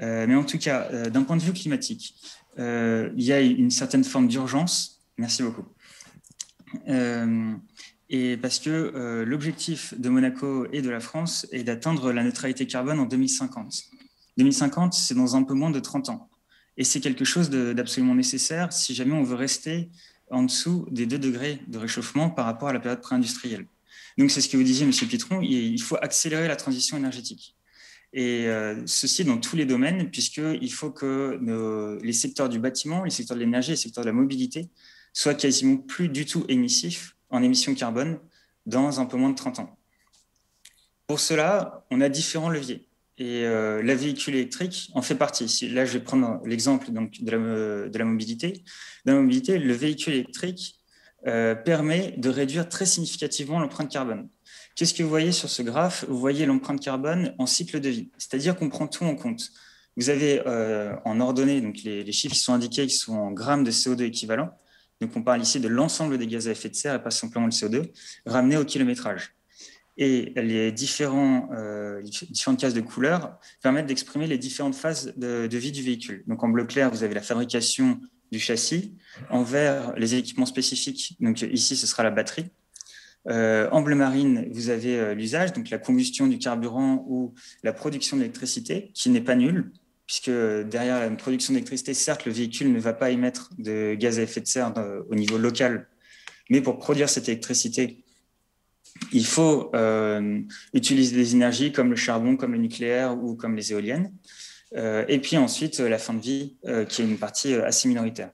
S3: Mais en tout cas, d'un point de vue climatique, il y a une certaine forme d'urgence. Merci beaucoup. Et parce que l'objectif de Monaco et de la France est d'atteindre la neutralité carbone en 2050. 2050, c'est dans un peu moins de 30 ans. Et c'est quelque chose d'absolument nécessaire si jamais on veut rester en dessous des 2 degrés de réchauffement par rapport à la période pré-industrielle. Donc, c'est ce que vous disiez, M. Pitron, il faut accélérer la transition énergétique. Et ceci dans tous les domaines, puisqu'il faut que les secteurs du bâtiment, les secteurs de l'énergie, les secteurs de la mobilité soient quasiment plus du tout émissifs en émissions carbone dans un peu moins de 30 ans. Pour cela, on a différents leviers. Et la véhicule électrique en fait partie. Là, je vais prendre l'exemple de la mobilité. Dans la mobilité, le véhicule électrique permet de réduire très significativement l'empreinte carbone. Qu'est-ce que vous voyez sur ce graphe? Vous voyez l'empreinte carbone en cycle de vie, c'est-à-dire qu'on prend tout en compte. Vous avez en ordonnée donc les chiffres qui sont indiqués, qui sont en grammes de CO2 équivalent. Donc on parle ici de l'ensemble des gaz à effet de serre et pas simplement le CO2, ramené au kilométrage. Et les différentes cases de couleurs permettent d'exprimer les différentes phases de vie du véhicule. Donc en bleu clair, vous avez la fabrication du châssis. En vert, les équipements spécifiques. Donc ici, ce sera la batterie. En bleu marine, vous avez l'usage, donc la combustion du carburant ou la production d'électricité, qui n'est pas nulle, puisque derrière la production d'électricité, certes, le véhicule ne va pas émettre de gaz à effet de serre au niveau local, mais pour produire cette électricité, il faut utiliser des énergies comme le charbon, comme le nucléaire ou comme les éoliennes. Et puis ensuite, la fin de vie, qui est une partie assez minoritaire.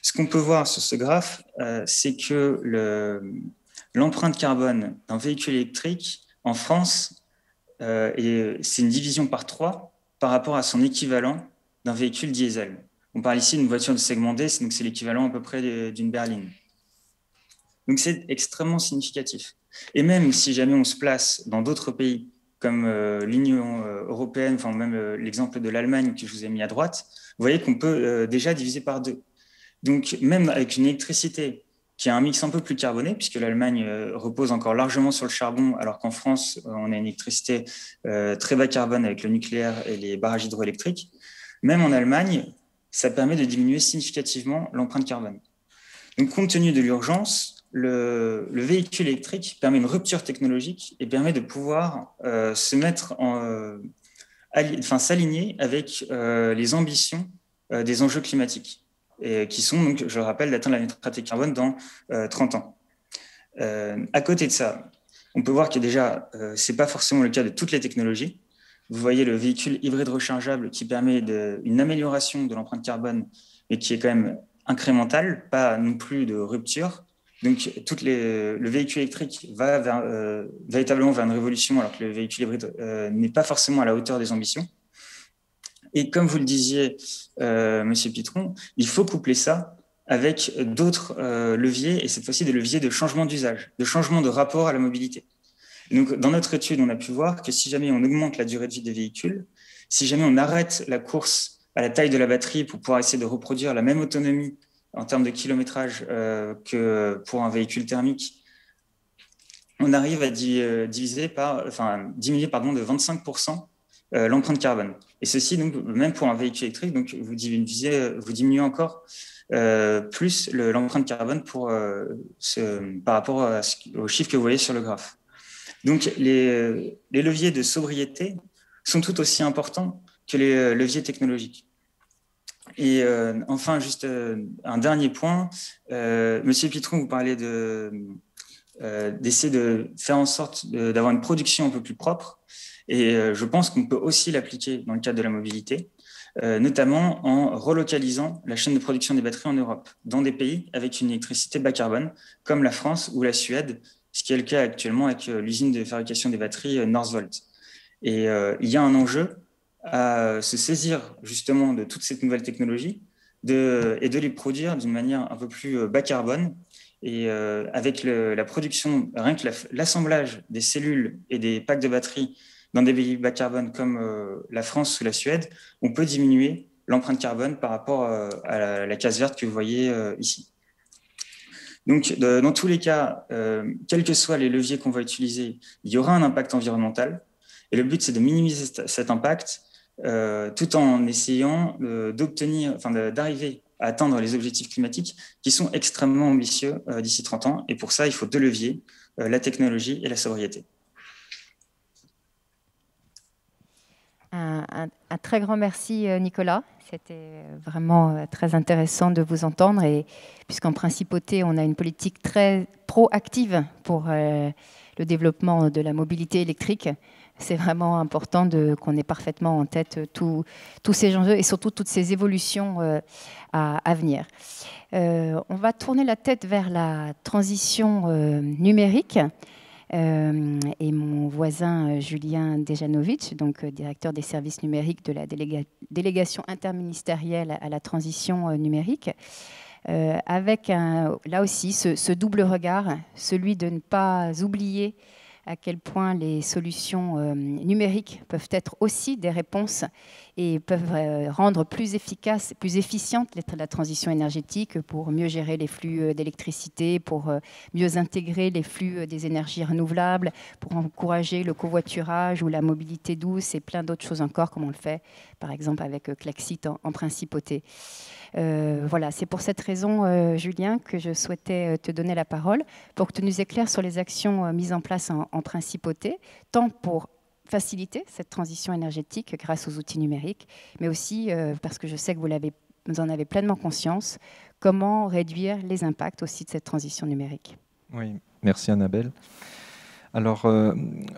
S3: Ce qu'on peut voir sur ce graphe, c'est que l'empreinte carbone d'un véhicule électrique en France, c'est une division par 3 par rapport à son équivalent d'un véhicule diesel. On parle ici d'une voiture de segment D, donc c'est l'équivalent à peu près d'une berline. Donc c'est extrêmement significatif. Et même si jamais on se place dans d'autres pays comme l'Union européenne, enfin même l'exemple de l'Allemagne que je vous ai mis à droite, vous voyez qu'on peut déjà diviser par 2. Donc même avec une électricité qui a un mix un peu plus carboné, puisque l'Allemagne repose encore largement sur le charbon, alors qu'en France, on a une électricité très bas carbone avec le nucléaire et les barrages hydroélectriques, même en Allemagne, ça permet de diminuer significativement l'empreinte carbone. Donc compte tenu de l'urgence, le véhicule électrique permet une rupture technologique et permet de pouvoir s'aligner avec les ambitions des enjeux climatiques, et qui sont, donc, je le rappelle, d'atteindre la neutralité carbone dans 30 ans. À côté de ça, on peut voir que déjà, ce n'est pas forcément le cas de toutes les technologies. Vous voyez le véhicule hybride rechargeable qui permet une amélioration de l'empreinte carbone, mais qui est quand même incrémentale, pas non plus de rupture. Donc, le véhicule électrique va véritablement vers une révolution, alors que le véhicule hybride n'est pas forcément à la hauteur des ambitions. Et comme vous le disiez, Monsieur Pitron, il faut coupler ça avec d'autres leviers, et cette fois-ci des leviers de changement d'usage, de changement de rapport à la mobilité. Et donc, dans notre étude, on a pu voir que si jamais on augmente la durée de vie des véhicules, si jamais on arrête la course à la taille de la batterie pour pouvoir essayer de reproduire la même autonomie en termes de kilométrage que pour un véhicule thermique, on arrive à diminuer de 25% l'empreinte carbone. Et ceci, donc, même pour un véhicule électrique, donc, vous diminuez encore plus l'empreinte carbone par rapport aux chiffres que vous voyez sur le graphe. Donc, les leviers de sobriété sont tout aussi importants que les leviers technologiques. Et enfin, juste un dernier point. Monsieur Pitron, vous parlez d'essayer de faire en sorte d'avoir une production un peu plus propre. Et je pense qu'on peut aussi l'appliquer dans le cadre de la mobilité, notamment en relocalisant la chaîne de production des batteries en Europe, dans des pays avec une électricité bas carbone, comme la France ou la Suède, ce qui est le cas actuellement avec l'usine de fabrication des batteries Northvolt. Et il y a un enjeu à se saisir justement de toutes ces nouvelles technologies et de les produire d'une manière un peu plus bas carbone. Et avec la production, rien que l'assemblage des cellules et des packs de batteries dans des pays bas carbone comme la France ou la Suède, on peut diminuer l'empreinte carbone par rapport à la case verte que vous voyez ici. Donc, dans tous les cas, quels que soient les leviers qu'on va utiliser, il y aura un impact environnemental. Et le but, c'est de minimiser cet impact tout en essayant d'arriver à atteindre les objectifs climatiques qui sont extrêmement ambitieux d'ici 30 ans. Et pour ça, il faut 2 leviers, la technologie et la sobriété.
S1: Un très grand merci, Nicolas. C'était vraiment très intéressant de vous entendre. Et puisqu'en Principauté, on a une politique très proactive pour le développement de la mobilité électrique, c'est vraiment important qu'on ait parfaitement en tête tous ces enjeux et surtout toutes ces évolutions à venir. On va tourner la tête vers la transition numérique. Et mon voisin Julien Dejanovic, donc directeur des services numériques de la délégation interministérielle à la transition numérique, avec là aussi ce double regard, celui de ne pas oublier à quel point les solutions numériques peuvent être aussi des réponses et peuvent rendre plus efficace, plus efficiente la transition énergétique pour mieux gérer les flux d'électricité, pour mieux intégrer les flux des énergies renouvelables, pour encourager le covoiturage ou la mobilité douce et plein d'autres choses encore, comme on le fait par exemple avec Klaxit en principauté. Voilà, c'est pour cette raison, Julien, que je souhaitais te donner la parole pour que tu nous éclaires sur les actions mises en place en principauté, tant pour faciliter cette transition énergétique grâce aux outils numériques, mais aussi, parce que je sais que vous en avez pleinement conscience, comment réduire les impacts aussi de cette transition numérique.
S4: Oui, merci Annabelle. Alors,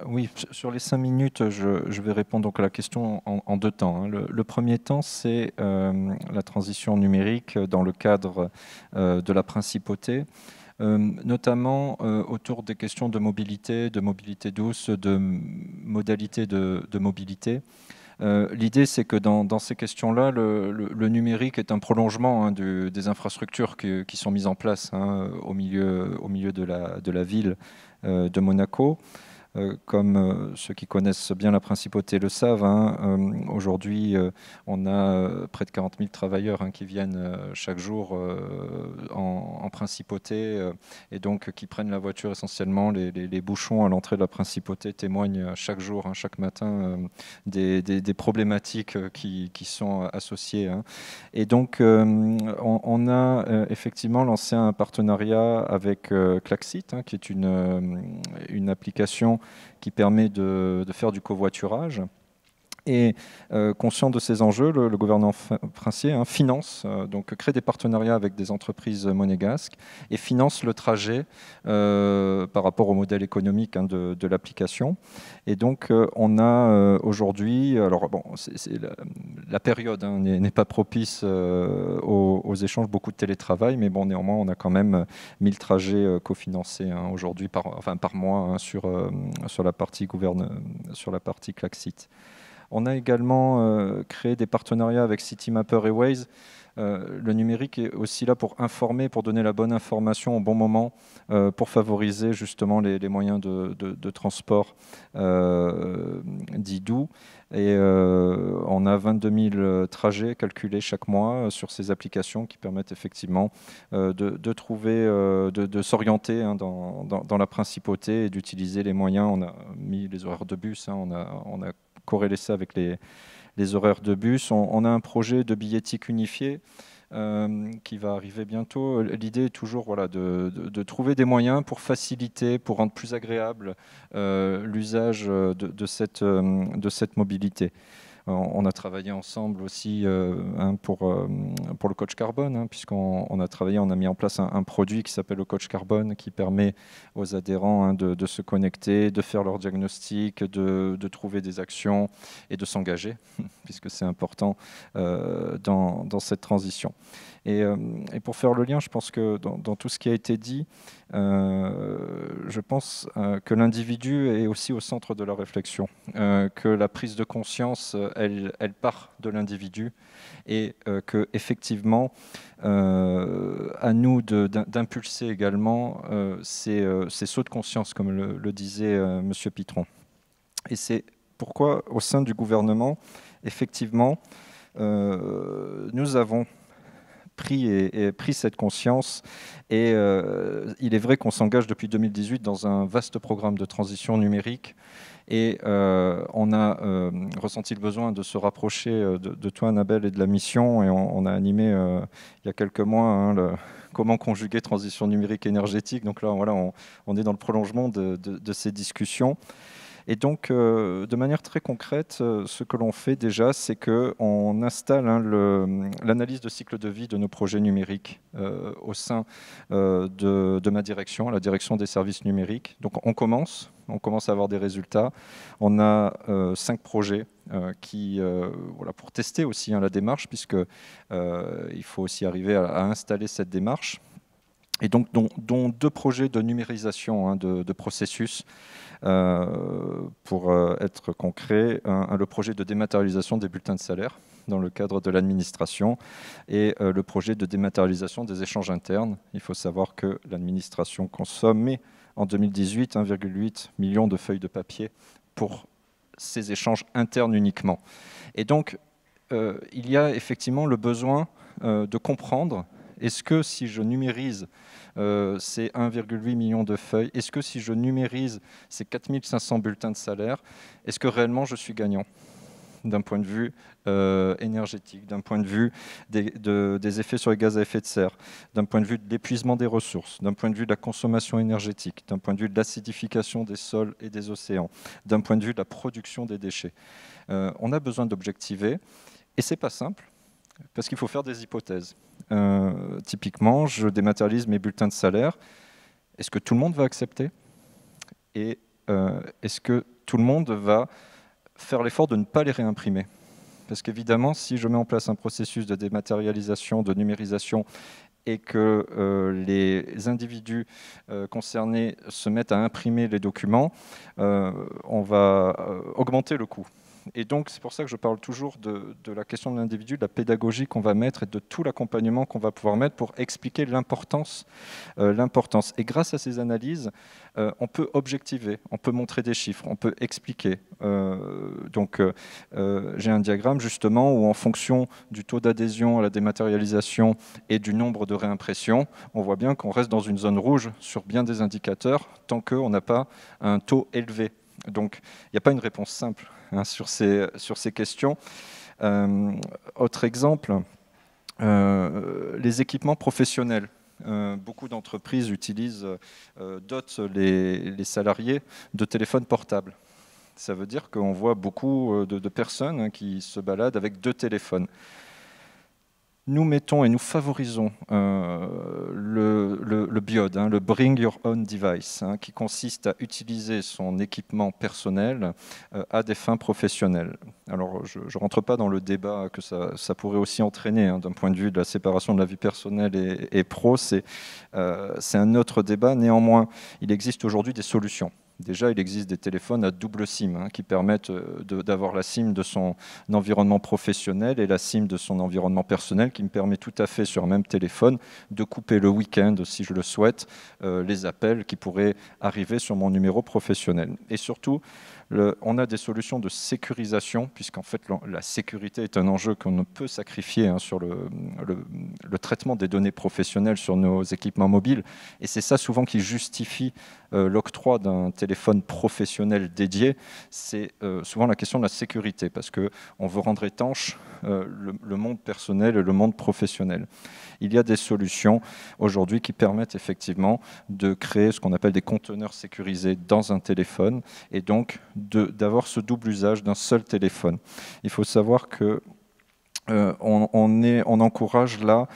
S4: oui, sur les 5 minutes, je vais répondre donc à la question en 2 temps. Le premier temps, c'est la transition numérique dans le cadre de la principauté, notamment autour des questions de mobilité douce, de modalités de mobilité. L'idée, c'est que dans ces questions-là, le numérique est un prolongement des infrastructures qui sont mises en place au milieu de la ville de Monaco. Comme ceux qui connaissent bien la principauté le savent, aujourd'hui on a près de 40 000 travailleurs qui viennent chaque jour en principauté et donc qui prennent la voiture essentiellement. Les bouchons à l'entrée de la principauté témoignent chaque jour, chaque matin des problématiques qui sont associées. Et donc on a effectivement lancé un partenariat avec Klaxit, qui est une application qui permet de faire du covoiturage. Et conscient de ces enjeux, le gouvernement princier finance, donc crée des partenariats avec des entreprises monégasques et finance le trajet par rapport au modèle économique de l'application. Et donc on a aujourd'hui, alors bon, la période n'est pas propice aux échanges, beaucoup de télétravail, mais bon, néanmoins on a quand même 1000 trajets cofinancés aujourd'hui par mois sur la partie sur la partie Klaxit. On a également créé des partenariats avec Citymapper et Waze. Le numérique est aussi là pour informer, pour donner la bonne information au bon moment, pour favoriser justement les moyens de transport dits doux. Et on a 22 000 trajets calculés chaque mois sur ces applications qui permettent effectivement de trouver, de s'orienter dans la principauté et d'utiliser les moyens. On a mis les horaires de bus, on a corréler ça avec les horaires de bus. On a un projet de billettique unifié qui va arriver bientôt. L'idée est toujours de trouver des moyens pour faciliter, pour rendre plus agréable l'usage de cette mobilité. On a travaillé ensemble aussi pour le coach carbone, puisqu'on a mis en place un produit qui s'appelle le coach carbone, qui permet aux adhérents de se connecter, de faire leur diagnostic, de trouver des actions et de s'engager, puisque c'est important dans cette transition. Et pour faire le lien, je pense que dans tout ce qui a été dit, je pense que l'individu est aussi au centre de la réflexion, que la prise de conscience, elle part de l'individu et que effectivement, à nous d'impulser également ces sauts de conscience, comme le disait M. Pitron. Et c'est pourquoi, au sein du gouvernement, effectivement, nous avons pris cette conscience et il est vrai qu'on s'engage depuis 2018 dans un vaste programme de transition numérique et on a ressenti le besoin de se rapprocher de toi, Annabelle, et de la mission, et on a animé il y a quelques mois comment conjuguer transition numérique et énergétique. Donc là, voilà, on est dans le prolongement de ces discussions. Et donc, de manière très concrète, ce que l'on fait déjà, c'est qu'on installe l'analyse de cycle de vie de nos projets numériques au sein de ma direction, la direction des services numériques. Donc, on commence On commence à avoir des résultats. On a 5 projets pour tester aussi la démarche, puisqu'il faut aussi arriver à installer cette démarche. Et donc, dont 2 projets de numérisation de processus, pour être concret, le projet de dématérialisation des bulletins de salaire dans le cadre de l'administration et le projet de dématérialisation des échanges internes. Il faut savoir que l'administration consommait en 2018 1,8 million de feuilles de papier pour ces échanges internes uniquement. Et donc, il y a effectivement le besoin de comprendre, est-ce que si je numérise ces 1,8 million de feuilles, est-ce que si je numérise ces 4500 bulletins de salaire, est-ce que réellement je suis gagnant d'un point de vue énergétique, d'un point de vue des effets sur les gaz à effet de serre, d'un point de vue de l'épuisement des ressources, d'un point de vue de la consommation énergétique, d'un point de vue de l'acidification des sols et des océans, d'un point de vue de la production des déchets. On a besoin d'objectiver, et c'est pas simple, parce qu'il faut faire des hypothèses. Typiquement, je dématérialise mes bulletins de salaire. Est-ce que tout le monde va accepter? Et est-ce que tout le monde va faire l'effort de ne pas les réimprimer? Parce qu'évidemment, si je mets en place un processus de dématérialisation, de numérisation, et que les individus concernés se mettent à imprimer les documents, on va augmenter le coût. Et donc, c'est pour ça que je parle toujours de la question de l'individu, de la pédagogie qu'on va mettre et de tout l'accompagnement qu'on va pouvoir mettre pour expliquer l'importance. Et grâce à ces analyses, on peut objectiver, on peut montrer des chiffres, on peut expliquer. J'ai un diagramme justement où en fonction du taux d'adhésion à la dématérialisation et du nombre de réimpressions, on voit bien qu'on reste dans une zone rouge sur bien des indicateurs tant qu'on n'a pas un taux élevé. Donc, il n'y a pas une réponse simple sur ces questions. Autre exemple, les équipements professionnels. Beaucoup d'entreprises dotent les salariés de téléphones portables. Ça veut dire qu'on voit beaucoup de personnes qui se baladent avec 2 téléphones. Nous mettons et nous favorisons le BYOD, le Bring Your Own Device, qui consiste à utiliser son équipement personnel à des fins professionnelles. Alors, je ne rentre pas dans le débat que ça pourrait aussi entraîner d'un point de vue de la séparation de la vie personnelle et pro, c'est un autre débat. Néanmoins, il existe aujourd'hui des solutions. Déjà, il existe des téléphones à double SIM qui permettent d'avoir la SIM de son environnement professionnel et la SIM de son environnement personnel, qui me permet tout à fait sur un même téléphone de couper le week-end, si je le souhaite, les appels qui pourraient arriver sur mon numéro professionnel. Et surtout, on a des solutions de sécurisation, puisqu'en fait la sécurité est un enjeu qu'on ne peut sacrifier sur le traitement des données professionnelles sur nos équipements mobiles. Et c'est ça souvent qui justifie l'octroi d'un téléphone professionnel dédié. C'est souvent la question de la sécurité, parce qu'on veut rendre étanche le monde personnel et le monde professionnel. Il y a des solutions aujourd'hui qui permettent effectivement de créer ce qu'on appelle des conteneurs sécurisés dans un téléphone, et donc d'avoir ce double usage d'un seul téléphone. Il faut savoir que on encourage là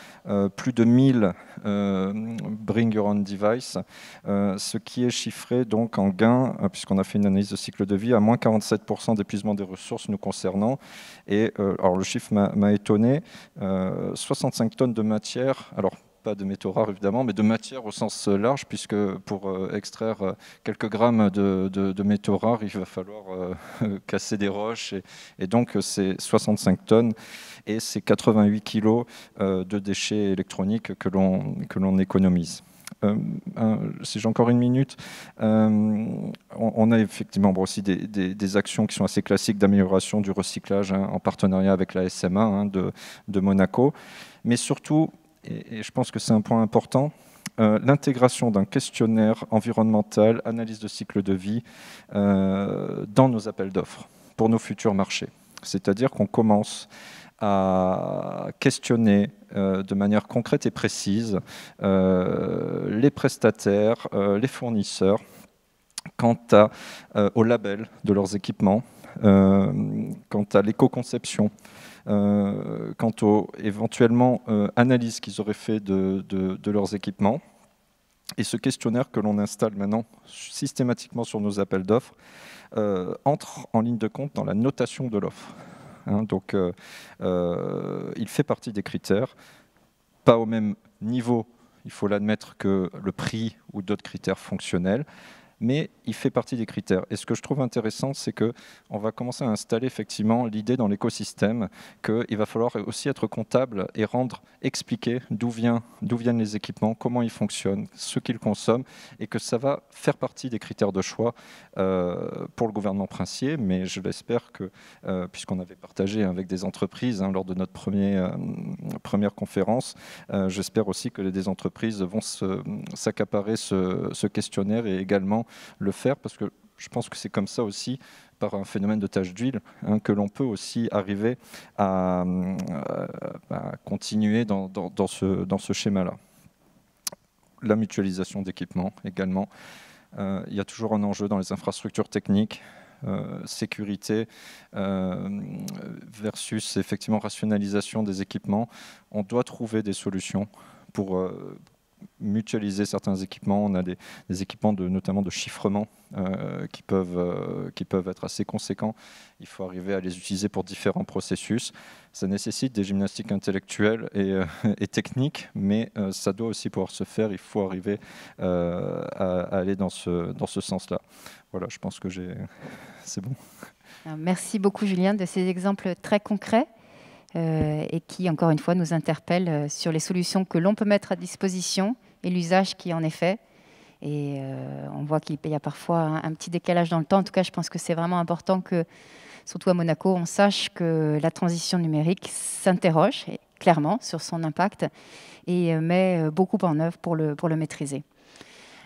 S4: plus de 1000 Bring Your Own Device, ce qui est chiffré donc en gain, puisqu'on a fait une analyse de cycle de vie, à moins 47% d'épuisement des ressources nous concernant. Et alors le chiffre m'a étonné, 65 tonnes de matière, alors pas de métaux rares évidemment, mais de matière au sens large, puisque pour extraire quelques grammes de métaux rares, il va falloir casser des roches, et donc c'est 65 tonnes, et c'est 88 kilos de déchets électroniques que l'on économise. Si j'ai encore une minute, on a effectivement aussi des actions qui sont assez classiques d'amélioration du recyclage en partenariat avec la SMA de Monaco, mais surtout, et je pense que c'est un point important, l'intégration d'un questionnaire environnemental, analyse de cycle de vie, dans nos appels d'offres pour nos futurs marchés. C'est-à-dire qu'on commence à questionner de manière concrète et précise les prestataires, les fournisseurs, quant au label de leurs équipements, quant à l'éco-conception, quant aux éventuellement analyses qu'ils auraient fait de leurs équipements, Et ce questionnaire que l'on installe maintenant systématiquement sur nos appels d'offres entre en ligne de compte dans la notation de l'offre. Donc, il fait partie des critères, pas au même niveau, il faut l'admettre, que le prix ou d'autres critères fonctionnels, mais il fait partie des critères. Et ce que je trouve intéressant, c'est qu'on va commencer à installer effectivement l'idée dans l'écosystème qu'il va falloir aussi être comptable et expliquer d'où viennent les équipements, comment ils fonctionnent, ce qu'ils consomment, et que ça va faire partie des critères de choix pour le gouvernement princier. Mais je l'espère que, puisqu'on avait partagé avec des entreprises lors de notre première conférence, j'espère aussi que des entreprises vont s'accaparer ce questionnaire et également le faire, parce que je pense que c'est comme ça aussi, par un phénomène de tache d'huile, que l'on peut aussi arriver à continuer dans ce schéma-là. La mutualisation d'équipements également. Il y a toujours un enjeu dans les infrastructures techniques, sécurité versus effectivement rationalisation des équipements. On doit trouver des solutions pour mutualiser certains équipements. On a des équipements notamment de chiffrement qui peuvent être assez conséquents. Il faut arriver à les utiliser pour différents processus. Ça nécessite des gymnastiques intellectuelles et techniques, mais ça doit aussi pouvoir se faire. Il faut arriver à aller dans ce sens-là. Voilà, je pense que c'est bon.
S1: Merci beaucoup, Julien, de ces exemples très concrets. Et qui, encore une fois, nous interpelle sur les solutions que l'on peut mettre à disposition et l'usage qui en est fait. Et on voit qu'il y a parfois un petit décalage dans le temps. En tout cas, je pense que c'est vraiment important que, surtout à Monaco, on sache que la transition numérique s'interroge clairement sur son impact et met beaucoup en œuvre pour le maîtriser.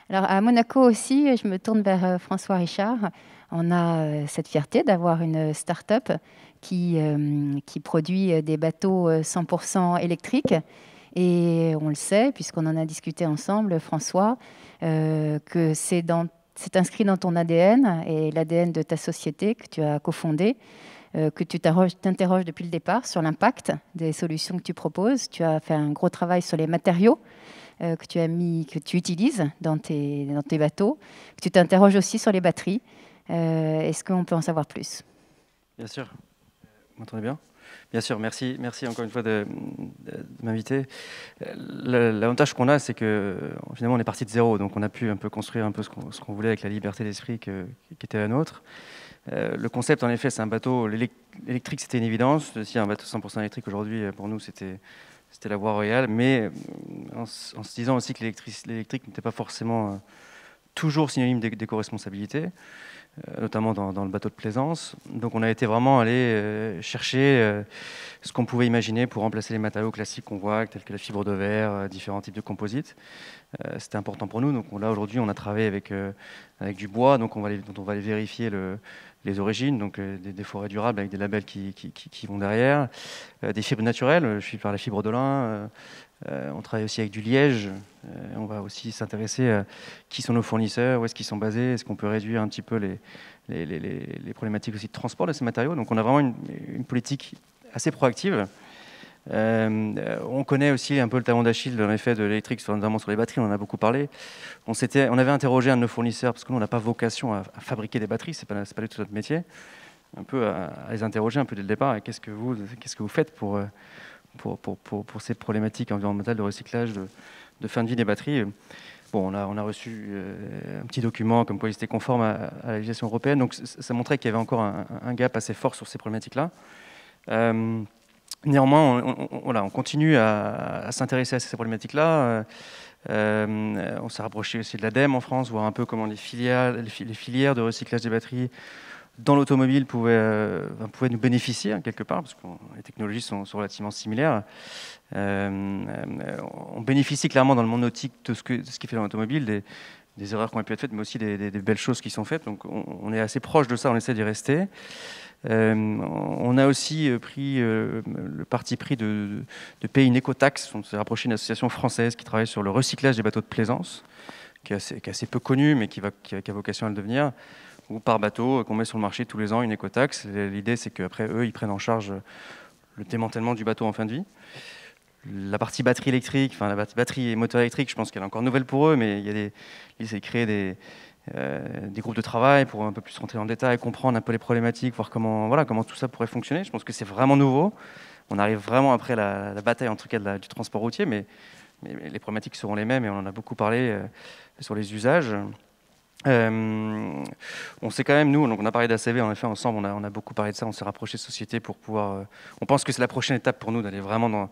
S1: Alors, à Monaco aussi, je me tourne vers François Richard. On a cette fierté d'avoir une start-up qui produit des bateaux 100% électriques. Et on le sait, puisqu'on en a discuté ensemble, François, que c'est inscrit dans ton ADN et l'ADN de ta société que tu as cofondée, que tu t'interroges depuis le départ sur l'impact des solutions que tu proposes. Tu as fait un gros travail sur les matériaux que tu utilises dans tes bateaux. Que tu t'interroges aussi sur les batteries. Est-ce qu'on peut en savoir plus ?
S5: Bien sûr. Vous m'entendez bien ? Bien sûr, merci encore une fois de m'inviter. L'avantage qu'on a, c'est que finalement on est parti de zéro, donc on a pu un peu construire un peu ce qu'on voulait avec la liberté d'esprit qui était la nôtre. Le concept, en effet, c'est un bateau électrique, c'était une évidence. Si un bateau 100% électrique aujourd'hui, pour nous, c'était la voie royale, mais en se disant aussi que l'électrique n'était pas forcément toujours synonyme d'éco-responsabilité, notamment dans le bateau de plaisance. Donc on a été vraiment allé chercher ce qu'on pouvait imaginer pour remplacer les matériaux classiques qu'on voit, tels que la fibre de verre, différents types de composites. C'était important pour nous. Donc là, aujourd'hui, on a travaillé avec du bois, donc on va aller vérifier les origines, donc des forêts durables avec des labels qui vont derrière, des fibres naturelles, je suis par la fibre de lin. On travaille aussi avec du liège. On va aussi s'intéresser à qui sont nos fournisseurs, où est-ce qu'ils sont basés, est-ce qu'on peut réduire un petit peu les problématiques aussi de transport de ces matériaux. Donc on a vraiment une politique assez proactive. On connaît aussi un peu le talon d'Achille en effet de l'électrique, notamment sur les batteries, on en a beaucoup parlé. On avait interrogé un de nos fournisseurs, parce que nous on n'a pas vocation à fabriquer des batteries, c'est pas du tout notre métier, un peu à les interroger un peu dès le départ. Et qu'est-ce que vous faites pour ces problématiques environnementales de recyclage, de fin de vie des batteries. Bon, on a reçu un petit document comme quoi ils étaient conformes à la législation européenne, donc ça montrait qu'il y avait encore un gap assez fort sur ces problématiques-là. Néanmoins, on continue à s'intéresser à ces problématiques-là. On s'est rapproché aussi de l'ADEME en France, voir un peu comment les filières de recyclage des batteries dans l'automobile pouvaient nous bénéficier quelque part, parce que les technologies sont relativement similaires. On bénéficie clairement dans le monde nautique de ce qui est fait dans l'automobile, des erreurs qui ont pu être faites, mais aussi des belles choses qui sont faites. Donc on est assez proche de ça, on essaie d'y rester. On a aussi pris le parti pris de payer une écotaxe. On s'est rapproché d'une association française qui travaille sur le recyclage des bateaux de plaisance, qui est assez peu connue, mais qui a vocation à le devenir, ou par bateau qu'on met sur le marché tous les ans une écotaxe. L'idée, c'est qu'après, eux, ils prennent en charge le démantèlement du bateau en fin de vie. La partie batterie électrique, enfin la batterie et moteur électrique, je pense qu'elle est encore nouvelle pour eux, mais l'idée c'est de créer des groupes de travail pour un peu plus rentrer en détail, comprendre un peu les problématiques, voir comment tout ça pourrait fonctionner. Je pense que c'est vraiment nouveau. On arrive vraiment après la bataille en tout cas du transport routier, mais les problématiques seront les mêmes et on en a beaucoup parlé sur les usages. On sait quand même, nous, donc on a parlé d'ACV, en effet, ensemble, on a beaucoup parlé de ça, on s'est rapproché de sociétés pour pouvoir... on pense que c'est la prochaine étape pour nous d'aller vraiment dans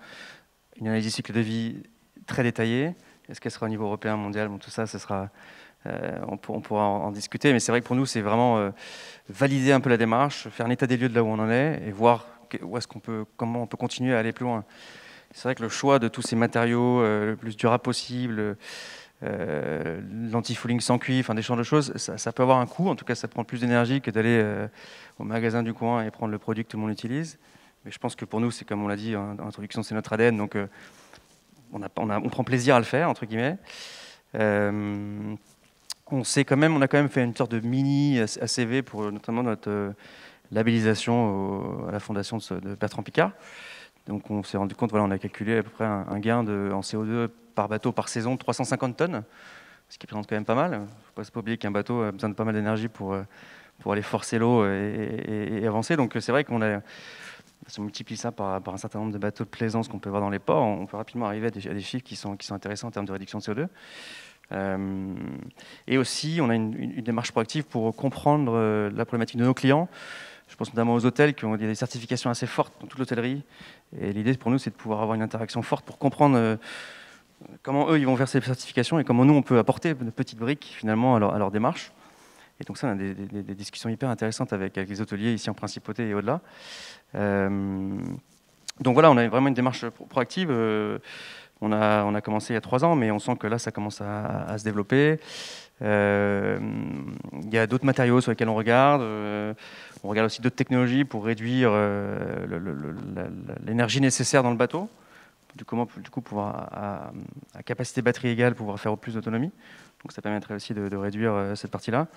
S5: une analyse du cycle de vie très détaillée. Est-ce qu'elle sera au niveau européen, mondial, bon, tout ça, ce sera... on pourra en discuter, mais c'est vrai que pour nous, c'est vraiment valider un peu la démarche, faire un état des lieux de là où on en est et voir comment on peut continuer à aller plus loin. C'est vrai que le choix de tous ces matériaux le plus durable possible, l'anti-fouling sans cuivre, enfin des genres de choses, ça peut avoir un coût. En tout cas, ça prend plus d'énergie que d'aller au magasin du coin et prendre le produit que tout le monde utilise. Mais je pense que pour nous, c'est comme on l'a dit en introduction, c'est notre ADN, donc on prend plaisir à le faire, entre guillemets. On a quand même fait une sorte de mini ACV pour notamment notre labellisation à la fondation de Bertrand Piccard. Donc on s'est rendu compte, on a calculé à peu près un gain en CO2 par bateau par saison de 350 tonnes, ce qui représente quand même pas mal. Il ne faut pas oublier qu'un bateau a besoin de pas mal d'énergie pour aller forcer l'eau et avancer. Donc c'est vrai si on multiplie ça par un certain nombre de bateaux de plaisance qu'on peut voir dans les ports, on peut rapidement arriver à des chiffres qui sont intéressants en termes de réduction de CO2. Et aussi, on a une démarche proactive pour comprendre la problématique de nos clients. Je pense notamment aux hôtels qui ont des certifications assez fortes dans toute l'hôtellerie. Et l'idée pour nous, c'est de pouvoir avoir une interaction forte pour comprendre comment eux, ils vont vers ces certifications et comment nous, on peut apporter de petites briques finalement à leur démarche. Et donc ça, on a des discussions hyper intéressantes avec les hôteliers ici en Principauté et au-delà. Donc voilà, on a vraiment une démarche proactive. On a commencé il y a 3 ans, mais on sent que là, ça commence à se développer. Il y a d'autres matériaux sur lesquels on regarde. On regarde aussi d'autres technologies pour réduire l'énergie nécessaire dans le bateau. Du coup, pouvoir à capacité batterie égale, pouvoir faire au plus d'autonomie. Donc ça permettrait aussi de réduire cette partie-là.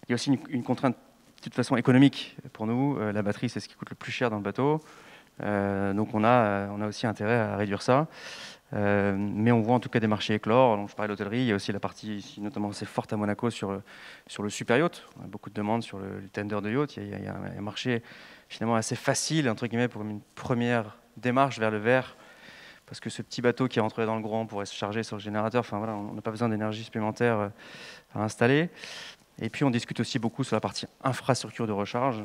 S5: Il y a aussi une contrainte de toute façon économique pour nous. La batterie, c'est ce qui coûte le plus cher dans le bateau. Donc on a aussi intérêt à réduire ça. Mais on voit en tout cas des marchés éclore. Donc, je parlais de l'hôtellerie, il y a aussi la partie ici, notamment assez forte à Monaco sur le super yacht. On a beaucoup de demandes sur le tender de yacht. Il y a un marché finalement assez facile entre guillemets pour une première démarche vers le vert, parce que ce petit bateau qui est rentré dans le grand pourrait se charger sur le générateur. Enfin voilà, on n'a pas besoin d'énergie supplémentaire à installer. Et puis on discute aussi beaucoup sur la partie infrastructure de recharge.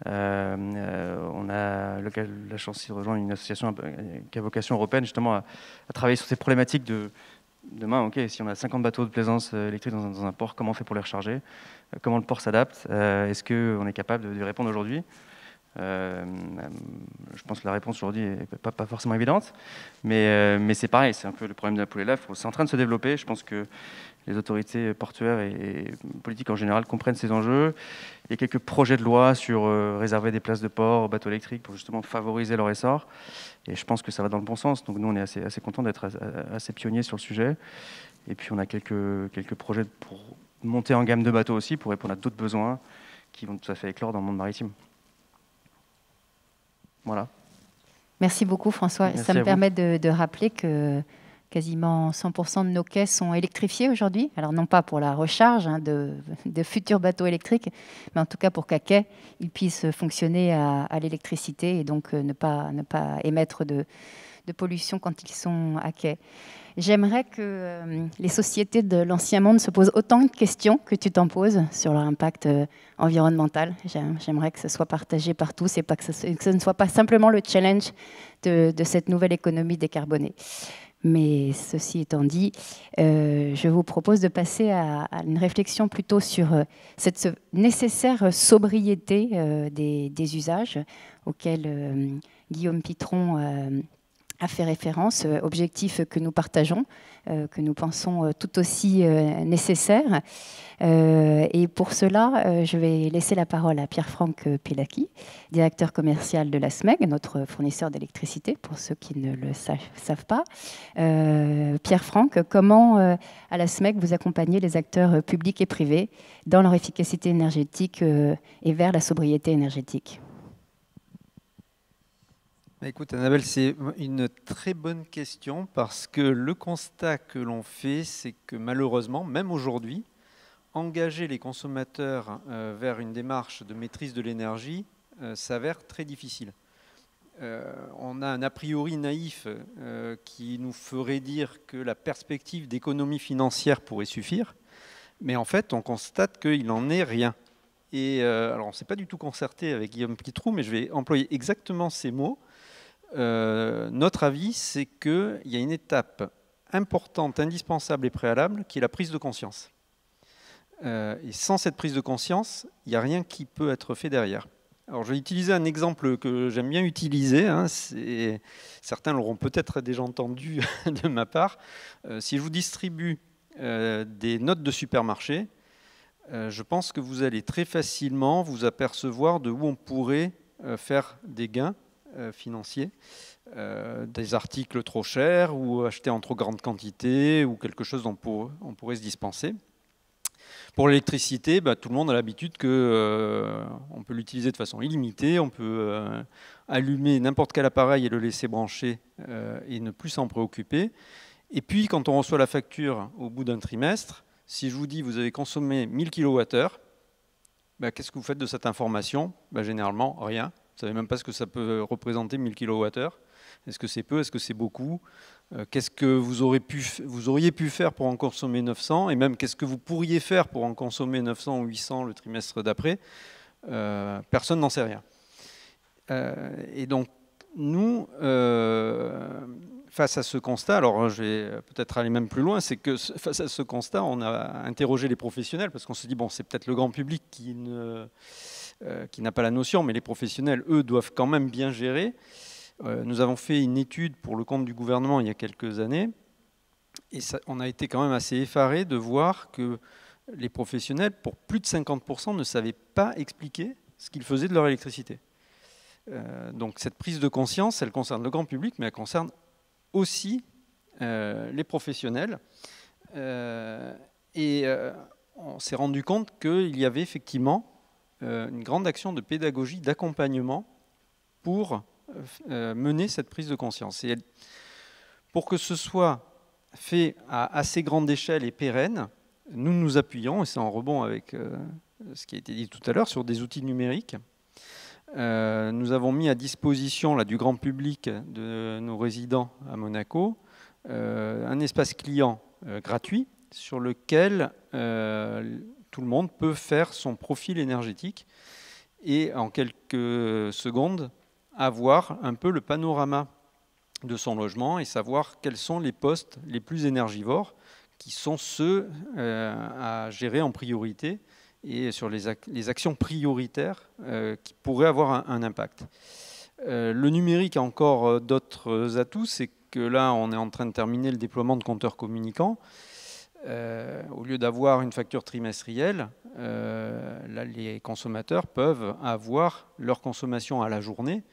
S5: On a la chance de rejoindre une association qui a vocation européenne justement à travailler sur ces problématiques de demain. Si on a 50 bateaux de plaisance électrique dans un port, comment on fait pour les recharger? Comment le port s'adapte? Est-ce qu'on est capable de répondre aujourd'hui? Je pense que la réponse aujourd'hui n'est pas forcément évidente, mais c'est pareil, c'est un peu le problème de la poule et l'œuf. C'est en train de se développer. Je pense que les autorités portuaires et politiques en général comprennent ces enjeux. Il y a quelques projets de loi sur réserver des places de port aux bateaux électriques pour justement favoriser leur essor. Et je pense que ça va dans le bon sens. Donc nous, on est assez contents d'être assez pionniers sur le sujet. Et puis on a quelques projets pour monter en gamme de bateaux aussi, pour répondre à d'autres besoins qui vont tout à fait éclore dans le monde maritime. Voilà.
S1: Merci beaucoup François.
S5: Merci
S1: ça me
S5: vous.
S1: permet de rappeler que quasiment 100% de nos quais sont électrifiés aujourd'hui. Alors non pas pour la recharge de futurs bateaux électriques, mais en tout cas pour qu'à quai, ils puissent fonctionner à l'électricité et donc ne pas émettre de pollution quand ils sont à quai. J'aimerais que les sociétés de l'ancien monde se posent autant de questions que tu t'en poses sur leur impact environnemental. J'aimerais que ce soit partagé par tous et pas que ce ne soit pas simplement le challenge de cette nouvelle économie décarbonée. Mais ceci étant dit, je vous propose de passer à une réflexion plutôt sur cette nécessaire sobriété des usages auxquels Guillaume Pitron a fait référence, objectif que nous partageons, que nous pensons tout aussi nécessaire. Et pour cela, je vais laisser la parole à Pierre-Franck Pellacchi, directeur commercial de la SMEG, notre fournisseur d'électricité, pour ceux qui ne le savent pas. Pierre-Franck, comment à la SMEG vous accompagnez les acteurs publics et privés dans leur efficacité énergétique et vers la sobriété énergétique ?
S6: Écoute, Annabelle, c'est une très bonne question parce que le constat que l'on fait, c'est que malheureusement, même aujourd'hui, engager les consommateurs vers une démarche de maîtrise de l'énergie s'avère très difficile. On a un a priori naïf qui nous ferait dire que la perspective d'économie financière pourrait suffire, mais en fait, on constate qu'il n'en est rien. Et alors, on ne s'est pas du tout concerté avec Guillaume Pitroux, mais je vais employer exactement ces mots. Notre avis, c'est qu'il y a une étape importante, indispensable et préalable, qui est la prise de conscience. Et sans cette prise de conscience, il n'y a rien qui peut être fait derrière. Alors, je vais utiliser un exemple que j'aime bien utiliser. Certains l'auront peut-être déjà entendu de ma part. Si je vous distribue des notes de supermarché, je pense que vous allez très facilement vous apercevoir de où on pourrait faire des gains financiers, des articles trop chers ou achetés en trop grande quantité ou quelque chose dont on pourrait se dispenser. Pour l'électricité, tout le monde a l'habitude qu'on peut l'utiliser de façon illimitée, on peut allumer n'importe quel appareil et le laisser brancher et ne plus s'en préoccuper. Et puis quand on reçoit la facture au bout d'un trimestre, si je vous dis vous avez consommé 1000 kWh, qu'est-ce que vous faites de cette information? Généralement, rien. Vous ne savez même pas ce que ça peut représenter 1000 kWh. Est-ce que c'est peu? Est-ce que c'est beaucoup? Qu'est-ce que vous auriez pu faire pour en consommer 900? Et même qu'est-ce que vous pourriez faire pour en consommer 900 ou 800 le trimestre d'après? Personne n'en sait rien. Et donc, nous, face à ce constat, alors je vais peut-être aller même plus loin, c'est que face à ce constat, on a interrogé les professionnels, parce qu'on se dit, bon, c'est peut-être le grand public qui n'a pas la notion, mais les professionnels, eux, doivent quand même bien gérer. Nous avons fait une étude pour le compte du gouvernement il y a quelques années, et on a été quand même assez effarés de voir que les professionnels, pour plus de 50%, ne savaient pas expliquer ce qu'ils faisaient de leur électricité. Donc cette prise de conscience, elle concerne le grand public, mais elle concerne aussi les professionnels. Et on s'est rendu compte qu'il y avait effectivement une grande action de pédagogie, d'accompagnement pour mener cette prise de conscience. Et pour que ce soit fait à assez grande échelle et pérenne, nous nous appuyons, et c'est en rebond avec ce qui a été dit tout à l'heure, sur des outils numériques. Nous avons mis à disposition du grand public de nos résidents à Monaco un espace client gratuit sur lequel tout le monde peut faire son profil énergétique et en quelques secondes avoir un peu le panorama de son logement et savoir quels sont les postes les plus énergivores qui sont ceux à gérer en priorité et sur les actions prioritaires qui pourraient avoir un impact. Le numérique a encore d'autres atouts, c'est que là on est en train de terminer le déploiement de compteurs communicants. Au lieu d'avoir une facture trimestrielle, là, les consommateurs peuvent avoir leur consommation à la journée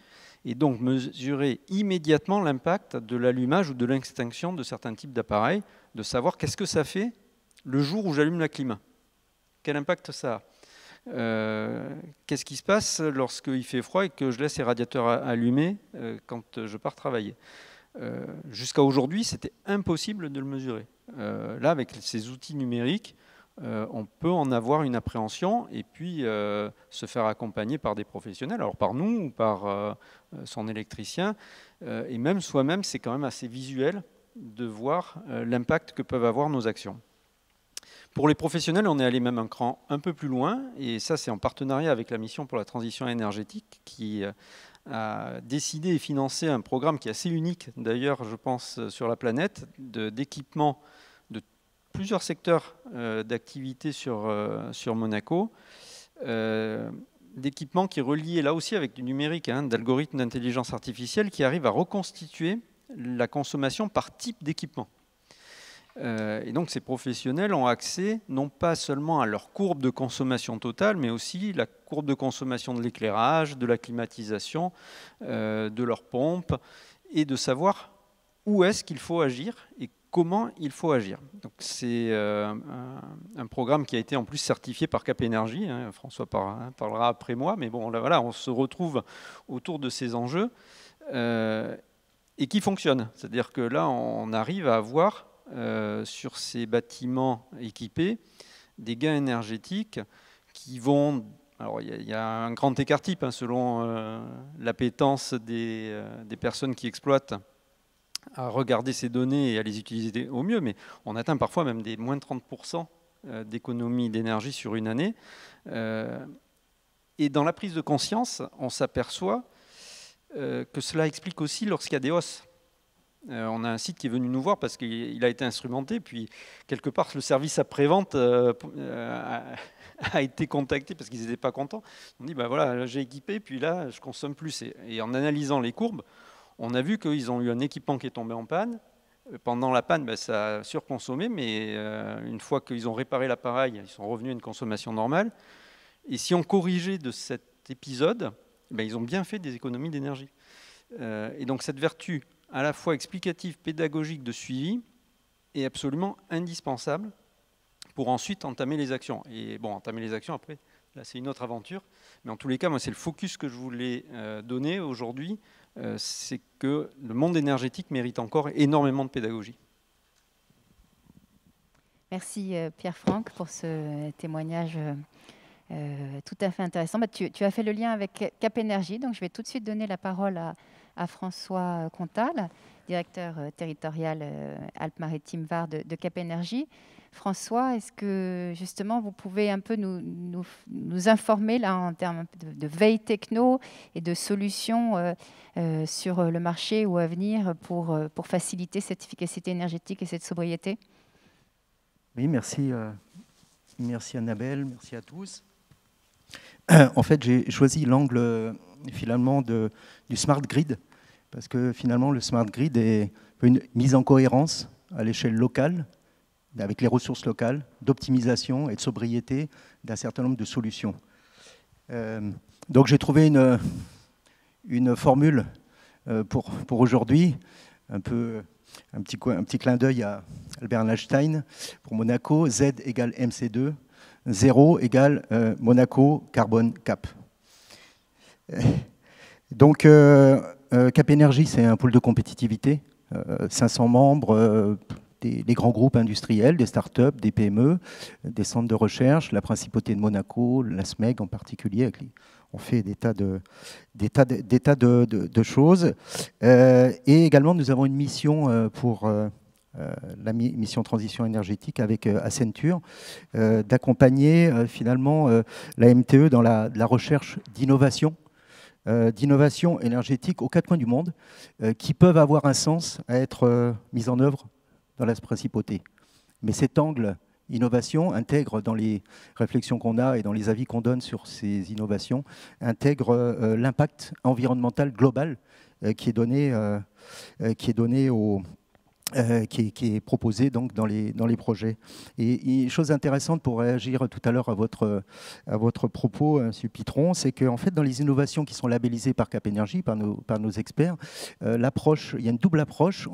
S6: et donc mesurer immédiatement l'impact de l'allumage ou de l'extinction de certains types d'appareils, de savoir qu'est-ce que ça fait le jour où j'allume la clim. Quel impact ça a? Qu'est-ce qui se passe lorsqu'il fait froid et que je laisse les radiateurs allumés quand je pars travailler? Jusqu'à aujourd'hui, c'était impossible de le mesurer. Là, avec ces outils numériques, on peut en avoir une appréhension et puis se faire accompagner par des professionnels, alors par nous ou par son électricien. Et même soi-même, c'est quand même assez visuel de voir l'impact que peuvent avoir nos actions. Pour les professionnels, on est allé même un cran un peu plus loin, et ça c'est en partenariat avec la mission pour la transition énergétique qui a décidé et financé un programme qui est assez unique d'ailleurs, je pense, sur la planète, d'équipement de plusieurs secteurs d'activité sur Monaco, d'équipements qui est relié là aussi avec du numérique, d'algorithmes d'intelligence artificielle qui arrivent à reconstituer la consommation par type d'équipement. Et donc ces professionnels ont accès non pas seulement à leur courbe de consommation totale, mais aussi la courbe de consommation de l'éclairage, de la climatisation, de leur pompe, et de savoir où est-ce qu'il faut agir et comment il faut agir. Donc c'est un programme qui a été en plus certifié par Cap Énergie, François parlera après moi, mais bon, là, voilà, on se retrouve autour de ces enjeux. et qui fonctionne. C'est-à-dire que là, on arrive à avoir sur ces bâtiments équipés des gains énergétiques qui vont... Alors, il y a un grand écart type selon l'appétence des personnes qui exploitent à regarder ces données et à les utiliser au mieux, mais on atteint parfois même des moins 30% d'économie d'énergie sur une année. Et dans la prise de conscience, on s'aperçoit que cela explique aussi lorsqu'il y a des hausses. On a un site qui est venu nous voir parce qu'il a été instrumenté, puis quelque part le service après-vente a été contacté parce qu'ils n'étaient pas contents. On dit, ben voilà, j'ai équipé, puis là, je consomme plus. Et en analysant les courbes, on a vu qu'ils ont eu un équipement qui est tombé en panne. Pendant la panne, ça a surconsommé, mais une fois qu'ils ont réparé l'appareil, ils sont revenus à une consommation normale. Et si on corrigeait de cet épisode, ils ont bien fait des économies d'énergie. Et donc cette vertu, à la fois explicative, pédagogique, de suivi, est absolument indispensable pour ensuite entamer les actions. Et bon, entamer les actions, après, là c'est une autre aventure. Mais en tous les cas, moi c'est le focus que je voulais donner aujourd'hui, c'est que le monde énergétique mérite encore énormément de pédagogie.
S1: Merci Pierre-Franck pour ce témoignage tout à fait intéressant. Tu as fait le lien avec Cap Énergie, donc je vais tout de suite donner la parole à François Contal, directeur territorial Alpes-Maritimes Var de Cap Énergie. François, est-ce que justement vous pouvez un peu nous informer là en termes de veille techno et de solutions sur le marché ou à venir pour faciliter cette efficacité énergétique et cette sobriété?
S7: Oui, merci Annabelle, merci à tous. En fait, j'ai choisi l'angle finalement du smart grid parce que finalement le smart grid est une mise en cohérence à l'échelle locale avec les ressources locales, d'optimisation et de sobriété d'un certain nombre de solutions. Donc j'ai trouvé une formule pour aujourd'hui, un petit clin d'œil à Albert Einstein. Pour Monaco, Z égale MC2, 0 égale Monaco Carbone Cap. Donc Cap Énergie, c'est un pôle de compétitivité, 500 membres, des grands groupes industriels, des startups, des PME, des centres de recherche, la principauté de Monaco, la SMEG en particulier. On fait des tas de choses. Et également, nous avons une mission pour la mission transition énergétique avec Accenture, d'accompagner finalement la MTE dans la recherche d'innovation énergétique aux quatre coins du monde, qui peuvent avoir un sens à être mises en œuvre dans la principauté. Mais cet angle innovation intègre dans les réflexions qu'on a et dans les avis qu'on donne sur ces innovations, intègre l'impact environnemental global qui est donné qui est proposé donc dans les projets. Et chose intéressante pour réagir tout à l'heure à votre propos, M. Pitron, c'est qu'en fait, dans les innovations qui sont labellisées par Cap Énergie, par nos experts, l'approche, il y a une double approche,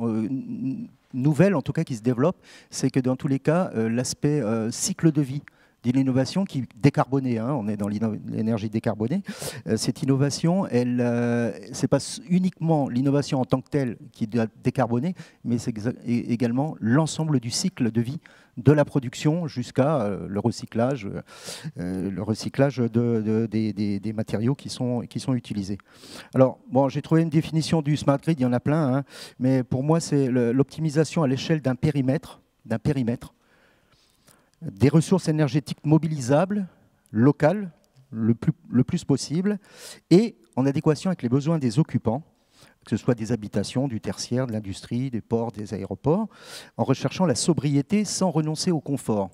S7: nouvelle en tout cas qui se développe, c'est que dans tous les cas, l'aspect cycle de vie de l'innovation qui décarbonée, on est dans l'énergie décarbonée. Cette innovation, c'est pas uniquement l'innovation en tant que telle qui doit décarboner, mais c'est également l'ensemble du cycle de vie de la production jusqu'à le recyclage des matériaux qui sont utilisés. Alors, bon, j'ai trouvé une définition du smart grid, il y en a plein, mais pour moi, c'est l'optimisation à l'échelle d'un périmètre, des ressources énergétiques mobilisables, locales, le plus possible, et en adéquation avec les besoins des occupants, que ce soit des habitations, du tertiaire, de l'industrie, des ports, des aéroports, en recherchant la sobriété sans renoncer au confort.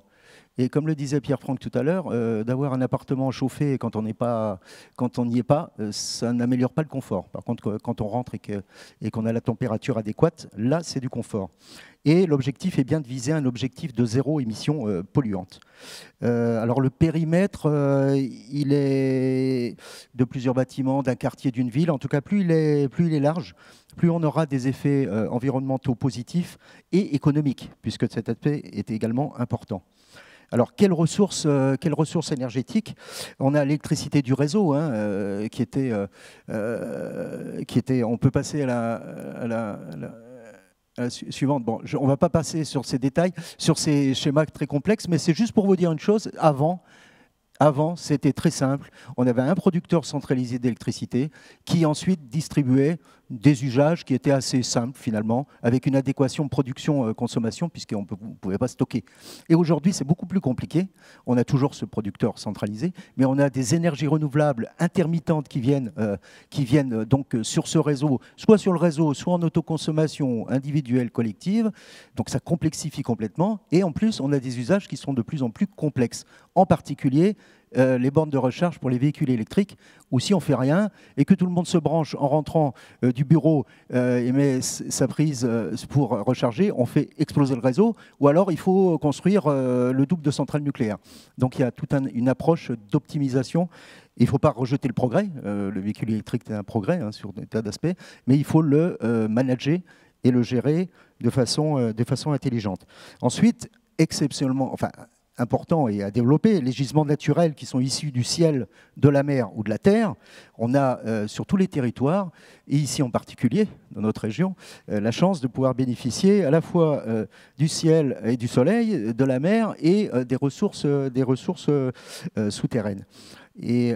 S7: Et comme le disait Pierre-Franck tout à l'heure, d'avoir un appartement chauffé quand on n'y est pas, ça n'améliore pas le confort. Par contre, quand on rentre et qu'on a la température adéquate, là, c'est du confort. Et l'objectif est bien de viser un objectif de zéro émission polluante. Alors le périmètre, il est de plusieurs bâtiments, d'un quartier, d'une ville. En tout cas, plus il est large, plus on aura des effets environnementaux positifs et économiques, puisque cet aspect est également important. Alors, quelles ressources énergétiques? On a l'électricité du réseau, hein, qui était, on peut passer à la suivante. Bon, on ne va pas passer sur ces détails, sur ces schémas très complexes, mais c'est juste pour vous dire une chose. Avant, c'était très simple. On avait un producteur centralisé d'électricité qui ensuite distribuait des usages qui étaient assez simples finalement, avec une adéquation production-consommation, puisqu'on ne pouvait pas stocker. Et aujourd'hui, c'est beaucoup plus compliqué. On a toujours ce producteur centralisé, mais on a des énergies renouvelables intermittentes qui viennent donc sur ce réseau, soit sur le réseau, soit en autoconsommation individuelle, collective. Donc ça complexifie complètement. Et en plus, on a des usages qui sont de plus en plus complexes. En particulier, les bornes de recharge pour les véhicules électriques, où si on ne fait rien et que tout le monde se branche en rentrant du bureau et met sa prise pour recharger, on fait exploser le réseau, ou alors il faut construire le double de centrales nucléaires. Donc il y a toute une approche d'optimisation. Il ne faut pas rejeter le progrès, le véhicule électrique est un progrès sur des tas d'aspects, mais il faut le manager et le gérer de façon intelligente. Ensuite, exceptionnellement, enfin, important et à développer, les gisements naturels qui sont issus du ciel, de la mer ou de la terre. On a sur tous les territoires, et ici en particulier, dans notre région, la chance de pouvoir bénéficier à la fois du ciel et du soleil, de la mer et des ressources souterraines. Et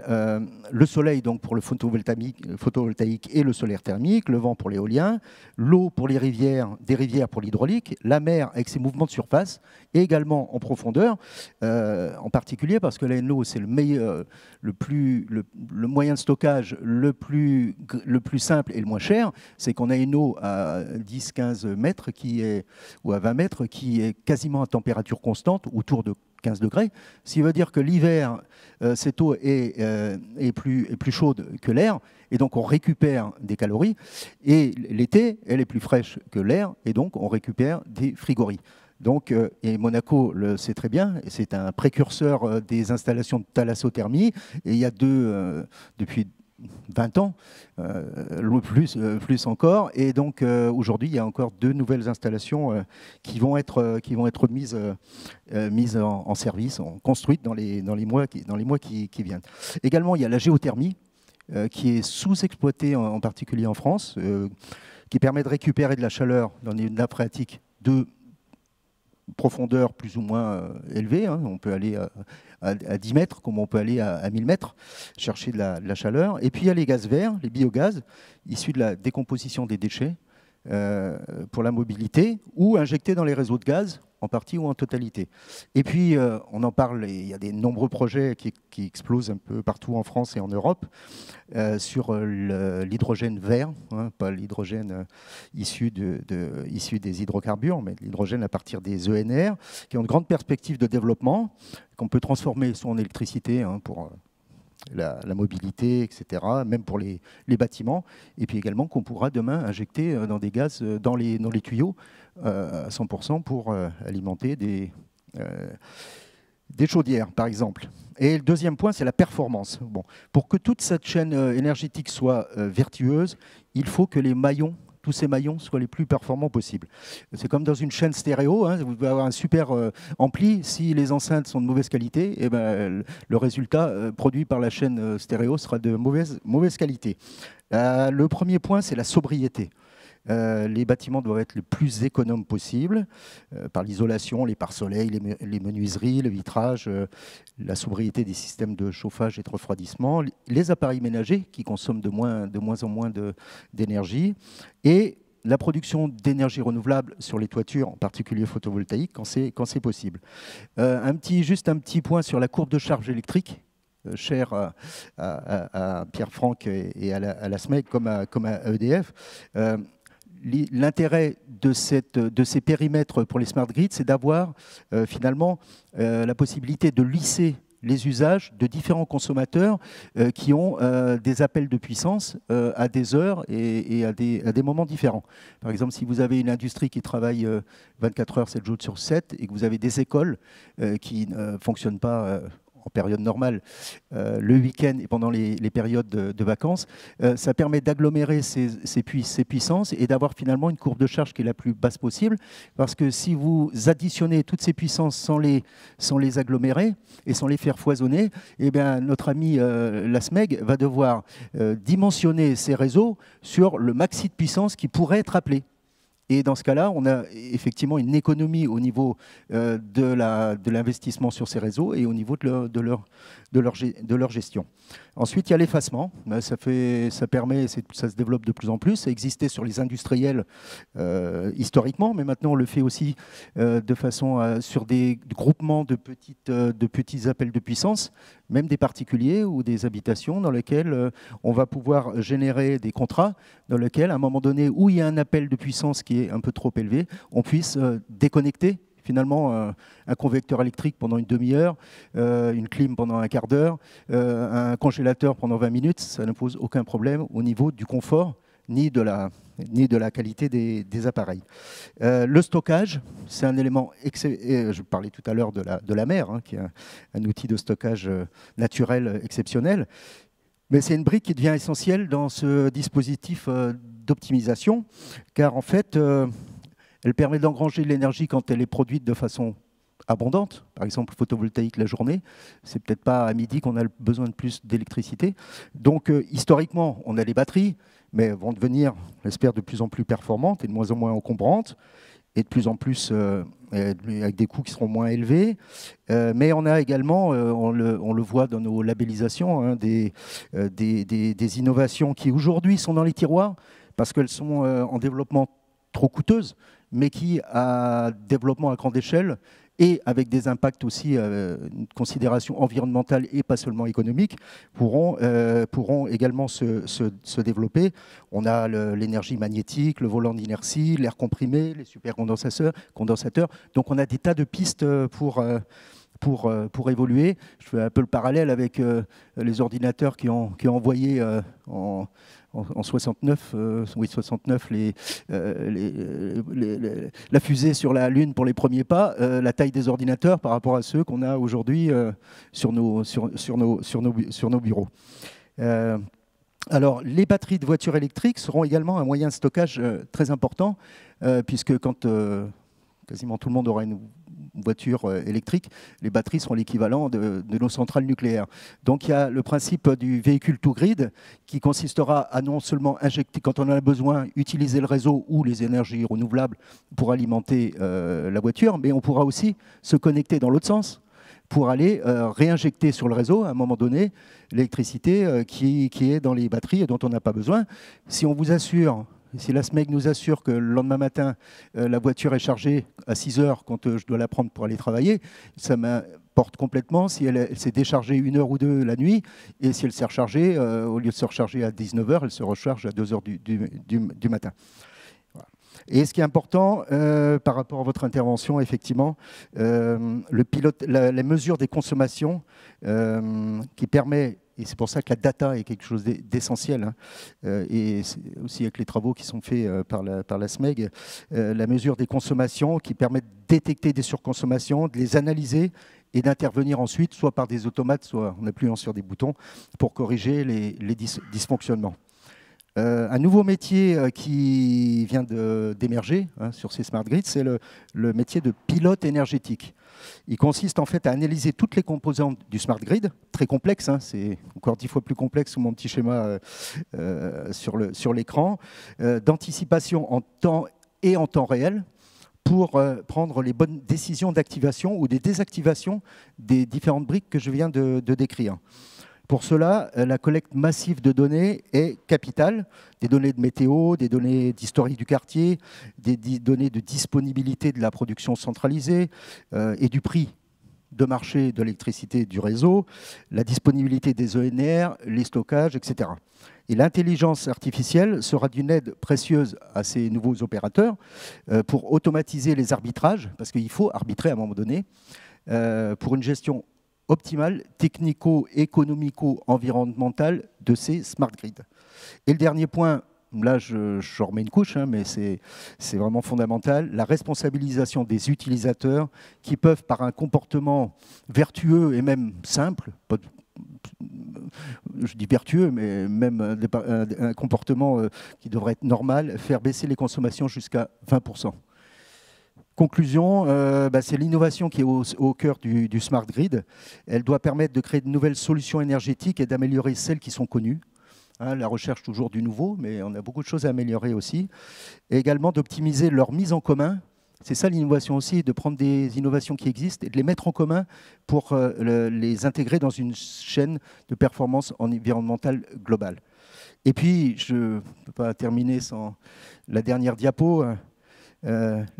S7: le soleil donc pour le photovoltaïque et le solaire thermique, le vent pour l'éolien, l'eau pour les rivières, des rivières pour l'hydraulique, la mer avec ses mouvements de surface et également en profondeur, en particulier parce que la NO c'est le meilleur, le moyen de stockage le plus simple et le moins cher, c'est qu'on a une eau à 10-15 mètres ou à 20 mètres qui est quasiment à température constante, autour de 15 degrés, ce qui veut dire que l'hiver, cette eau est plus chaude que l'air, et donc on récupère des calories, et l'été, elle est plus fraîche que l'air, et donc on récupère des frigories. Donc, et Monaco le sait très bien, c'est un précurseur des installations de thalassothermie, et il y a depuis 20 ans, plus encore. Et donc aujourd'hui, il y a encore 2 nouvelles installations qui vont être mises en service, construites dans les mois qui viennent. Également, il y a la géothermie qui est sous-exploitée en particulier en France, qui permet de récupérer de la chaleur dans les nappes phréatiques de profondeur plus ou moins élevée. Hein. On peut aller à 10 mètres, comme on peut aller à 1000 mètres, chercher de la chaleur. Et puis il y a les gaz verts, les biogaz, issus de la décomposition des déchets pour la mobilité, ou injectés dans les réseaux de gaz, en partie ou en totalité. Et puis, on en parle, et il y a des nombreux projets qui explosent un peu partout en France et en Europe, sur l'hydrogène vert, hein, pas l'hydrogène issu des hydrocarbures, mais l'hydrogène à partir des ENR, qui ont de grandes perspectives de développement, qu'on peut transformer soit en électricité, hein, pour la mobilité, etc., même pour les bâtiments, et puis également qu'on pourra demain injecter dans des gaz, dans les tuyaux, à 100% pour alimenter des chaudières, par exemple. Et le deuxième point, c'est la performance. Bon, pour que toute cette chaîne énergétique soit vertueuse, il faut que tous ces maillons soient les plus performants possibles. C'est comme dans une chaîne stéréo, hein, vous pouvez avoir un super ampli, si les enceintes sont de mauvaise qualité, eh ben, le résultat produit par la chaîne stéréo sera de mauvaise qualité. Le premier point, c'est la sobriété. Les bâtiments doivent être le plus économes possible, par l'isolation, les pare-soleils, les menuiseries, le vitrage, la sobriété des systèmes de chauffage et de refroidissement, les appareils ménagers qui consomment de moins en moins d'énergie, et la production d'énergie renouvelable sur les toitures, en particulier photovoltaïques, quand c'est possible. Juste un petit point sur la courbe de charge électrique, cher à Pierre Franck et à la SMEC comme à EDF. L'intérêt de ces périmètres pour les smart grids, c'est d'avoir finalement la possibilité de lisser les usages de différents consommateurs qui ont des appels de puissance à des heures et à des moments différents. Par exemple, si vous avez une industrie qui travaille 24 heures, 7 jours sur 7, et que vous avez des écoles qui ne fonctionnent pas en période normale, le week-end et pendant les périodes de vacances, ça permet d'agglomérer ces puissances et d'avoir finalement une courbe de charge qui est la plus basse possible, parce que si vous additionnez toutes ces puissances sans les agglomérer et sans les faire foisonner, eh bien, notre ami la SMEG va devoir dimensionner ses réseaux sur le maxi de puissance qui pourrait être appelé. Et dans ce cas-là, on a effectivement une économie au niveau de l'investissement sur ces réseaux et au niveau de leur gestion. Ensuite, il y a l'effacement. Ça permet, ça se développe de plus en plus. Ça existait sur les industriels historiquement, mais maintenant on le fait aussi de façon sur des groupements de petits appels de puissance, même des particuliers ou des habitations dans lesquels on va pouvoir générer des contrats dans lesquels, à un moment donné, où il y a un appel de puissance qui est un peu trop élevé, on puisse déconnecter finalement un convecteur électrique pendant une demi-heure, une clim pendant un quart d'heure, un congélateur pendant 20 minutes, ça ne pose aucun problème au niveau du confort ni de la qualité des appareils. Le stockage, c'est un élément, je parlais tout à l'heure de la mer, hein, qui est un outil de stockage naturel exceptionnel, mais c'est une brique qui devient essentielle dans ce dispositif d'optimisation, car en fait, elle permet d'engranger de l'énergie quand elle est produite de façon abondante, par exemple photovoltaïque la journée, c'est peut-être pas à midi qu'on a besoin de plus d'électricité. Donc historiquement, on a les batteries, mais elles vont devenir, j'espère, de plus en plus performantes et de moins en moins encombrantes, et de plus en plus avec des coûts qui seront moins élevés. Mais on a également, on le voit dans nos labellisations, hein, des innovations qui aujourd'hui sont dans les tiroirs, parce qu'elles sont en développement trop coûteuses, mais qui, à développement à grande échelle, et avec des impacts aussi, une considération environnementale et pas seulement économique, pourront également se développer. On a l'énergie magnétique, le volant d'inertie, l'air comprimé, les supercondensateurs. Donc on a des tas de pistes pour évoluer. Je fais un peu le parallèle avec les ordinateurs qui ont envoyé en 69, la fusée sur la Lune pour les premiers pas, la taille des ordinateurs par rapport à ceux qu'on a aujourd'hui sur nos bureaux. Alors, les batteries de voitures électriques seront également un moyen de stockage très important, puisque quand quasiment tout le monde aura une voiture électrique, les batteries seront l'équivalent de nos centrales nucléaires. Donc il y a le principe du véhicule to grid qui consistera à non seulement injecter, quand on en a besoin, utiliser le réseau ou les énergies renouvelables pour alimenter la voiture, mais on pourra aussi se connecter dans l'autre sens pour aller réinjecter sur le réseau, à un moment donné, l'électricité qui est dans les batteries et dont on n'a pas besoin. Si on vous assure... Si la SMEG nous assure que le lendemain matin, la voiture est chargée à 6 heures quand je dois la prendre pour aller travailler, ça m'importe complètement si elle s'est déchargée 1 heure ou 2 la nuit, et si elle s'est rechargée, au lieu de se recharger à 19 heures, elle se recharge à 2 heures du matin. Voilà. Et ce qui est important par rapport à votre intervention, effectivement, la mesure des consommations qui permet... Et c'est pour ça que la data est quelque chose d'essentiel. Hein. Et aussi avec les travaux qui sont faits par la SMEG, la mesure des consommations qui permet de détecter des surconsommations, de les analyser et d'intervenir ensuite, soit par des automates, soit en appuyant sur des boutons, pour corriger les dysfonctionnements. Un nouveau métier qui vient d'émerger sur ces smart grids, c'est le métier de pilote énergétique. Il consiste en fait à analyser toutes les composantes du smart grid, très complexe, hein, c'est encore 10 fois plus complexe sous mon petit schéma sur l'écran, d'anticipation en temps et en temps réel, pour prendre les bonnes décisions d'activation ou des désactivations des différentes briques que je viens de décrire. Pour cela, la collecte massive de données est capitale, des données de météo, des données d'historique du quartier, des données de disponibilité de la production centralisée et du prix de marché de l'électricité du réseau, la disponibilité des ENR, les stockages, etc. Et l'intelligence artificielle sera d'une aide précieuse à ces nouveaux opérateurs pour automatiser les arbitrages, parce qu'il faut arbitrer à un moment donné, pour une gestion optimale, technico-économico-environnementale de ces smart grids. Et le dernier point, là je remets une couche, hein, mais c'est vraiment fondamental, la responsabilisation des utilisateurs qui peuvent, par un comportement vertueux et même simple, je dis vertueux, mais même un comportement qui devrait être normal, faire baisser les consommations jusqu'à 20%. Conclusion, c'est l'innovation qui est au cœur du Smart Grid. Elle doit permettre de créer de nouvelles solutions énergétiques et d'améliorer celles qui sont connues. Hein, la recherche toujours du nouveau, mais on a beaucoup de choses à améliorer aussi. Et également d'optimiser leur mise en commun. C'est ça l'innovation aussi, de prendre des innovations qui existent et de les mettre en commun pour les intégrer dans une chaîne de performance environnementale globale. Et puis, je ne peux pas terminer sans la dernière diapo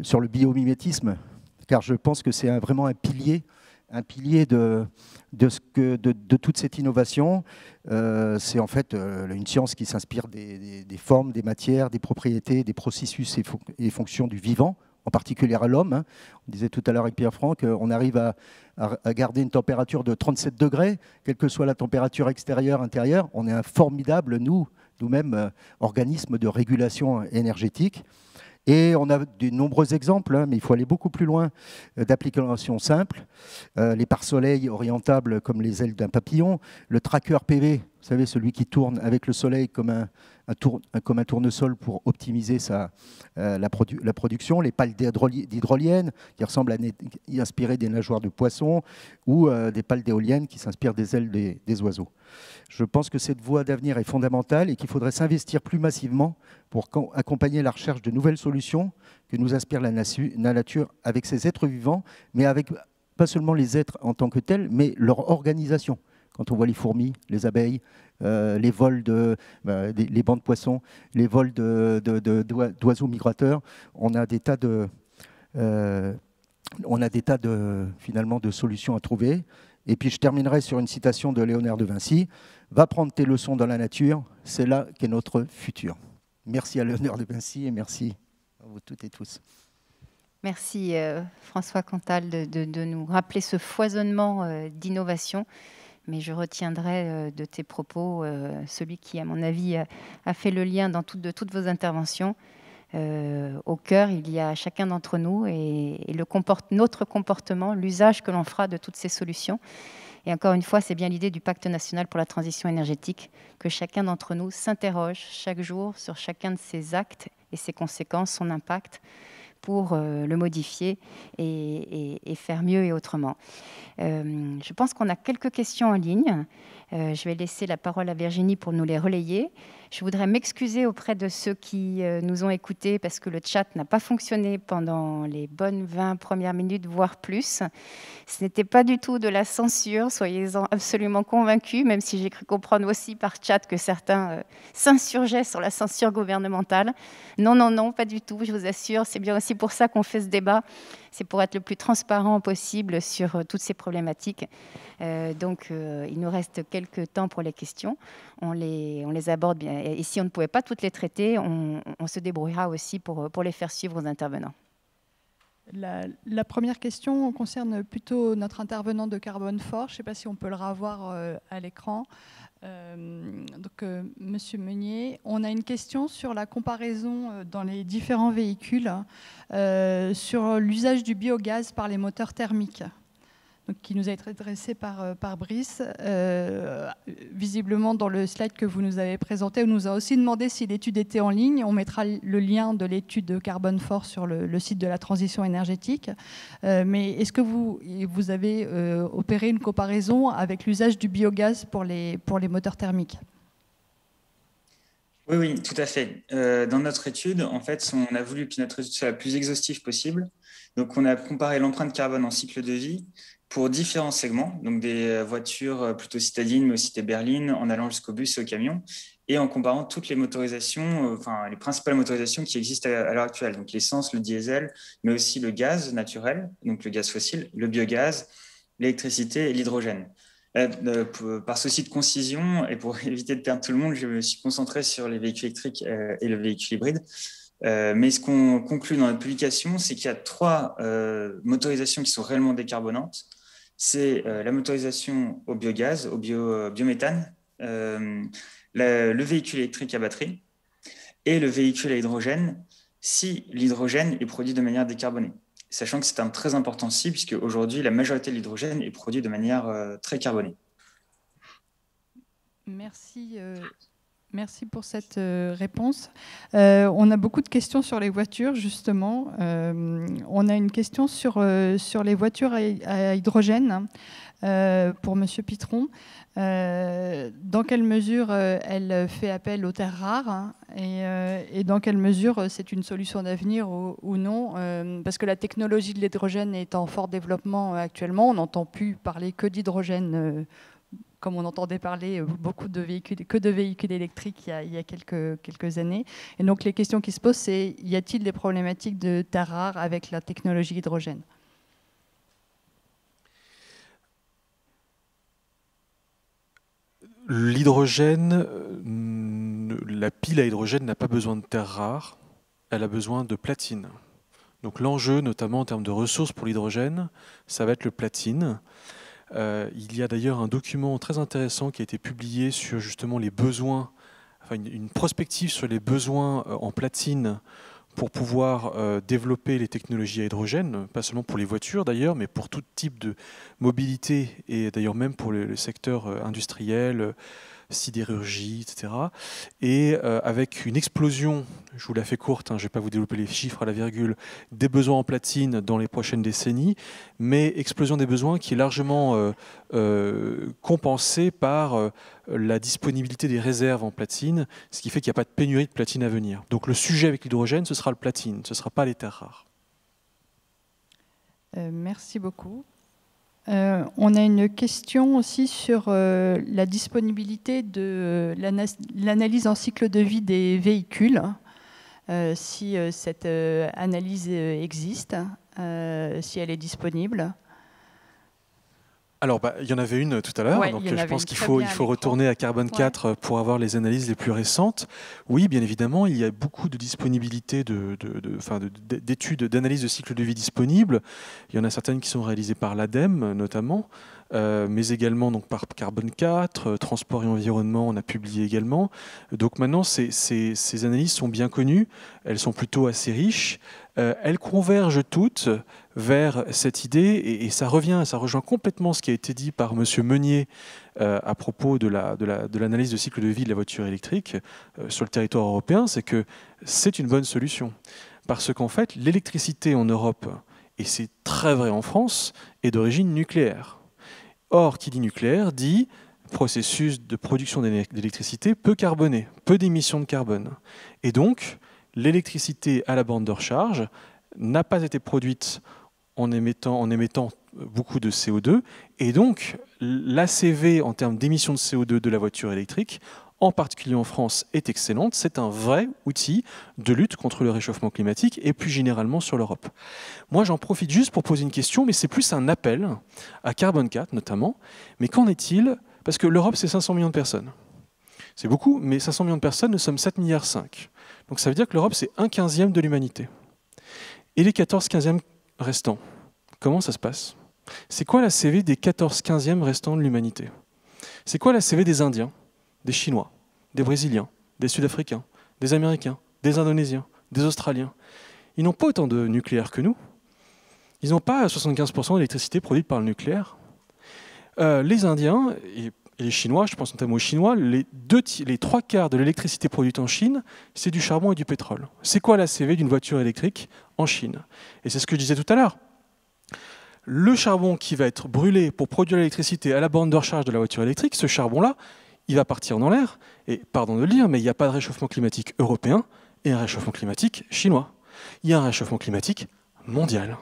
S7: sur le biomimétisme, car je pense que c'est vraiment un pilier de toute cette innovation. C'est en fait une science qui s'inspire des formes, des matières, des propriétés, des processus et fonctions du vivant, en particulier à l'homme. Hein. On disait tout à l'heure avec Pierre-Franck, on arrive à garder une température de 37 degrés, quelle que soit la température extérieure, intérieure. On est un formidable, nous-mêmes, organisme de régulation énergétique. Et on a de nombreux exemples, hein, mais il faut aller beaucoup plus loin d'applications simples. Les pare-soleil orientables comme les ailes d'un papillon, le tracker PV, vous savez, celui qui tourne avec le soleil comme un tournesol pour optimiser la production, les pales d'hydroliennes qui ressemblent à inspirer des nageoires de poissons, ou des pales d'éoliennes qui s'inspirent des ailes des oiseaux. Je pense que cette voie d'avenir est fondamentale et qu'il faudrait s'investir plus massivement pour accompagner la recherche de nouvelles solutions que nous inspire la nature avec ses êtres vivants, mais avec pas seulement les êtres en tant que tels, mais leur organisation. Quand on voit les fourmis, les abeilles, les vols les bancs de poissons, les vols d'oiseaux migrateurs, on a des tas finalement de solutions à trouver. Et puis je terminerai sur une citation de Léonard de Vinci. « Va prendre tes leçons dans la nature, c'est là qu'est notre futur. » Merci à Léonard de Vinci et merci à vous toutes et tous.
S1: Merci François Cantal de nous rappeler ce foisonnement d'innovation. Mais je retiendrai de tes propos celui qui, à mon avis, a fait le lien de toutes vos interventions. Au cœur, il y a chacun d'entre nous et notre comportement, l'usage que l'on fera de toutes ces solutions. Et encore une fois, c'est bien l'idée du Pacte national pour la transition énergétique, que chacun d'entre nous s'interroge chaque jour sur chacun de ses actes et ses conséquences, son impact, pour le modifier et faire mieux et autrement. Je pense qu'on a quelques questions en ligne. Je vais laisser la parole à Virginie pour nous les relayer. Je voudrais m'excuser auprès de ceux qui nous ont écoutés parce que le chat n'a pas fonctionné pendant les bonnes 20 premières minutes, voire plus. Ce n'était pas du tout de la censure, soyez-en absolument convaincus, même si j'ai cru comprendre aussi par chat que certains s'insurgeaient sur la censure gouvernementale. Non, non, non, pas du tout, je vous assure. C'est bien aussi pour ça qu'on fait ce débat. C'est pour être le plus transparent possible sur toutes ces problématiques. Donc, il nous reste quelques temps pour les questions. On les aborde bien. Et si on ne pouvait pas toutes les traiter, on se débrouillera aussi pour les faire suivre aux intervenants.
S8: La première question concerne plutôt notre intervenant de Carbone Fort. Je ne sais pas si on peut le revoir à l'écran. Monsieur Meunier, on a une question sur la comparaison dans les différents véhicules sur l'usage du biogaz par les moteurs thermiques. Donc, qui nous a été adressé par Brice. Visiblement, dans le slide que vous nous avez présenté, on nous a aussi demandé si l'étude était en ligne. On mettra le lien de l'étude de Carbone Fort sur le site de la transition énergétique. Mais est-ce que vous avez opéré une comparaison avec l'usage du biogaz pour les moteurs thermiques ?
S3: Oui, tout à fait. Dans notre étude, en fait, on a voulu que notre étude soit la plus exhaustive possible. Donc, on a comparé l'empreinte carbone en cycle de vie pour différents segments, donc des voitures plutôt citadines, mais aussi des berlines, en allant jusqu'au bus et au camion, et en comparant toutes les motorisations, les principales motorisations qui existent à l'heure actuelle, donc l'essence, le diesel, mais aussi le gaz naturel, donc le gaz fossile, le biogaz, l'électricité et l'hydrogène. Par souci de concision et pour éviter de perdre tout le monde, je me suis concentré sur les véhicules électriques et le véhicule hybride. Mais ce qu'on conclut dans notre publication, c'est qu'il y a 3 motorisations qui sont réellement décarbonantes. C'est la motorisation au biogaz, au biométhane, le véhicule électrique à batterie et le véhicule à hydrogène si l'hydrogène est produit de manière décarbonée. Sachant que c'est un très important aussi, puisque aujourd'hui, la majorité de l'hydrogène est produit de manière très carbonée.
S8: Merci. Merci pour cette réponse. On a beaucoup de questions sur les voitures, justement. On a une question sur les voitures à hydrogène pour M. Pitron. Dans quelle mesure elle fait appel aux terres rares et dans quelle mesure c'est une solution d'avenir ou non, parce que la technologie de l'hydrogène est en fort développement actuellement. On n'entend plus parler que d'hydrogène comme on entendait parler beaucoup de véhicules électriques il y a quelques années. Et donc les questions qui se posent, c'est y a-t-il des problématiques de terres rares avec la technologie hydrogène?
S2: L'hydrogène, la pile à hydrogène n'a pas besoin de terres rares, elle a besoin de platine. Donc l'enjeu, notamment en termes de ressources pour l'hydrogène, ça va être le platine. Il y a d'ailleurs un document très intéressant qui a été publié sur justement les besoins, enfin une prospective sur les besoins en platine pour pouvoir développer les technologies à hydrogène, pas seulement pour les voitures d'ailleurs, mais pour tout type de mobilité et d'ailleurs même pour le secteur industriel, sidérurgie, etc. Et avec une explosion, je vous la fais courte, je ne vais pas vous développer les chiffres à la virgule, des besoins en platine dans les prochaines décennies, mais explosion des besoins qui est largement compensée par la disponibilité des réserves en platine, ce qui fait qu'il n'y a pas de pénurie de platine à venir. Donc le sujet avec l'hydrogène, ce sera le platine, ce ne sera pas les terres rares.
S8: Merci beaucoup. On a une question aussi sur la disponibilité de l'analyse en cycle de vie des véhicules, si cette analyse existe, si elle est disponible.
S2: Alors, il y en avait une tout à l'heure,
S8: Ouais,
S2: donc je pense qu'il faut retourner à Carbone 4 pour avoir les analyses les plus récentes. Oui, bien évidemment, il y a beaucoup de disponibilité d'études d'analyse de cycle de vie disponibles. Il y en a certaines qui sont réalisées par l'ADEME notamment, mais également donc, par Carbone 4, Transport et Environnement, on a publié également. Donc maintenant, ces analyses sont bien connues, elles sont plutôt assez riches. Elles convergent toutes vers cette idée, et ça rejoint complètement ce qui a été dit par M. Meunier à propos de l'analyse de cycle de vie de la voiture électrique sur le territoire européen, c'est que c'est une bonne solution. Parce qu'en fait, l'électricité en Europe, et c'est très vrai en France, est d'origine nucléaire. Or, qui dit nucléaire dit processus de production d'électricité peu carboné, peu d'émissions de carbone. Et donc, l'électricité à la borne de recharge n'a pas été produite en émettant beaucoup de CO2, et donc l'ACV en termes d'émissions de CO2 de la voiture électrique, en particulier en France, est excellente. C'est un vrai outil de lutte contre le réchauffement climatique et plus généralement sur l'Europe. Moi, j'en profite juste pour poser une question, mais c'est plus un appel à Carbone 4 notamment. Mais qu'en est-il? Parce que l'Europe, c'est 500 millions de personnes. C'est beaucoup, mais 500 millions de personnes, nous sommes 7,5 milliards. Donc ça veut dire que l'Europe, c'est 1/15 de l'humanité. Et les 14/15 restants, comment ça se passe? C'est quoi la CV des 14/15 restants de l'humanité? C'est quoi la CV des Indiens, des Chinois, des Brésiliens, des Sud-Africains, des Américains, des Indonésiens, des Australiens? Ils n'ont pas autant de nucléaire que nous. Ils n'ont pas 75% d'électricité produite par le nucléaire. Les Indiens et les Chinois, je pense notamment aux Chinois, les 3/4 de l'électricité produite en Chine, c'est du charbon et du pétrole. C'est quoi la CV d'une voiture électrique en Chine? Et c'est ce que je disais tout à l'heure. Le charbon qui va être brûlé pour produire l'électricité à la borne de recharge de la voiture électrique, ce charbon-là, il va partir dans l'air. Et pardon de le dire, mais il n'y a pas de réchauffement climatique européen et un réchauffement climatique chinois. Il y a un réchauffement climatique mondial.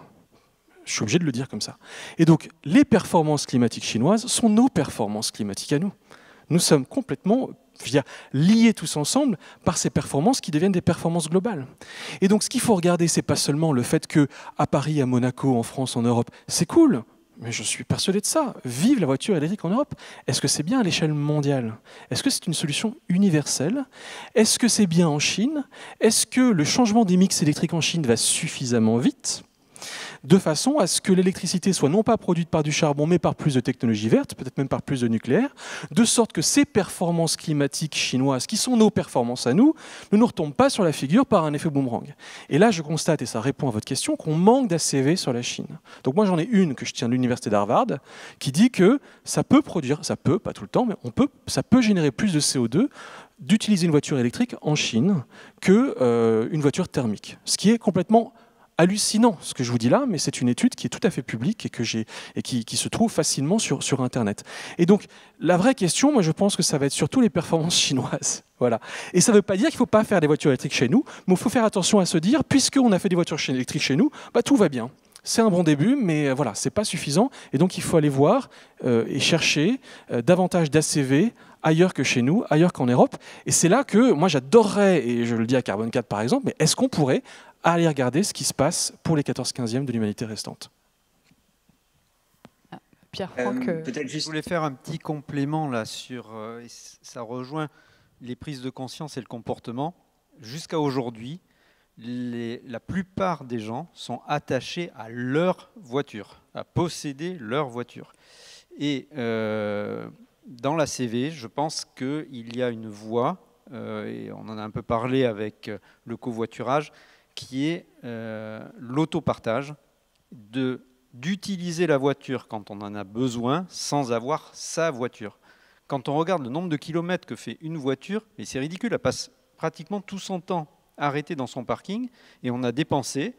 S2: Je suis obligé de le dire comme ça. Et donc, les performances climatiques chinoises sont nos performances climatiques à nous. Nous sommes complètement liés tous ensemble par ces performances qui deviennent des performances globales. Et donc, ce qu'il faut regarder, c'est pas seulement le fait que à Paris, à Monaco, en France, en Europe, c'est cool, mais je suis persuadé de ça. Vive la voiture électrique en Europe. Est-ce que c'est bien à l'échelle mondiale? Est-ce que c'est une solution universelle? Est-ce que c'est bien en Chine? Est-ce que le changement des mix électriques en Chine va suffisamment vite? de façon à ce que l'électricité soit non pas produite par du charbon, mais par plus de technologies vertes, peut-être même par plus de nucléaire, de sorte que ces performances climatiques chinoises, qui sont nos performances à nous, ne nous retombent pas sur la figure par un effet boomerang. Et là, je constate, et ça répond à votre question, qu'on manque d'ACV sur la Chine. Donc moi, j'en ai une que je tiens de l'université d'Harvard, qui dit que ça peut produire, ça peut, pas tout le temps, mais ça peut générer plus de CO2 d'utiliser une voiture électrique en Chine qu'une voiture thermique. Ce qui est complètement hallucinant, ce que je vous dis là, mais c'est une étude qui est tout à fait publique et qui se trouve facilement sur Internet. Et donc, la vraie question, moi je pense que ça va être surtout les performances chinoises. Voilà. Et ça ne veut pas dire qu'il ne faut pas faire des voitures électriques chez nous, mais il faut faire attention à se dire, puisqu'on a fait des voitures électriques chez nous, bah, tout va bien. C'est un bon début, mais voilà, ce n'est pas suffisant. Et donc, il faut aller voir et chercher davantage d'ACV ailleurs que chez nous, ailleurs qu'en Europe. Et c'est là que moi, j'adorerais, et je le dis à Carbone 4 par exemple, mais est-ce qu'on pourrait aller regarder ce qui se passe pour les 14/15e de l'humanité restante?
S8: Pierre-Franck,
S6: peut-être juste... Je voulais faire un petit complément là sur... ça rejoint les prises de conscience et le comportement. Jusqu'à aujourd'hui, la plupart des gens sont attachés à leur voiture, à posséder leur voiture. Et dans la CV, je pense qu'il y a une voie, et on en a un peu parlé avec le covoiturage, qui est l'autopartage, d'utiliser la voiture quand on en a besoin sans avoir sa voiture. Quand on regarde le nombre de kilomètres que fait une voiture, et c'est ridicule, elle passe pratiquement tout son temps arrêté dans son parking, et on a dépensé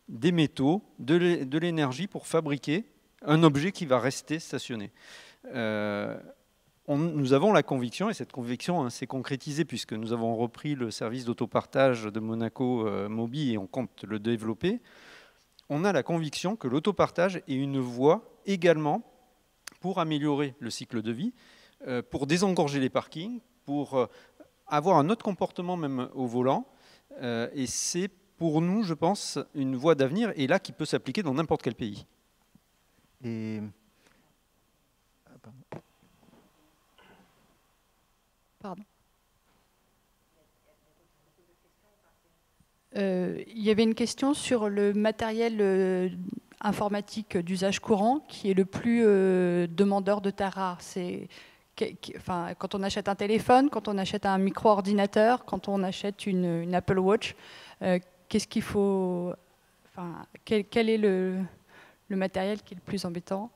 S6: des métaux, de l'énergie pour fabriquer un objet qui va rester stationné. Nous avons la conviction, et cette conviction s'est concrétisée puisque nous avons repris le service d'autopartage de Monaco Mobi et on compte le développer. On a la conviction que l'autopartage est une voie également pour améliorer le cycle de vie, pour désengorger les parkings, pour avoir un autre comportement même au volant. Et c'est pour nous, je pense, une voie d'avenir, et là qui peut s'appliquer dans n'importe quel pays.
S7: Et...
S8: Pardon. Il y avait une question sur le matériel informatique d'usage courant qui est le plus demandeur de terres rares. Enfin, quand on achète un téléphone, quand on achète un micro-ordinateur, quand on achète une Apple Watch, qu'est-ce qu'il faut... Enfin, quel est le matériel qui est le plus embêtant?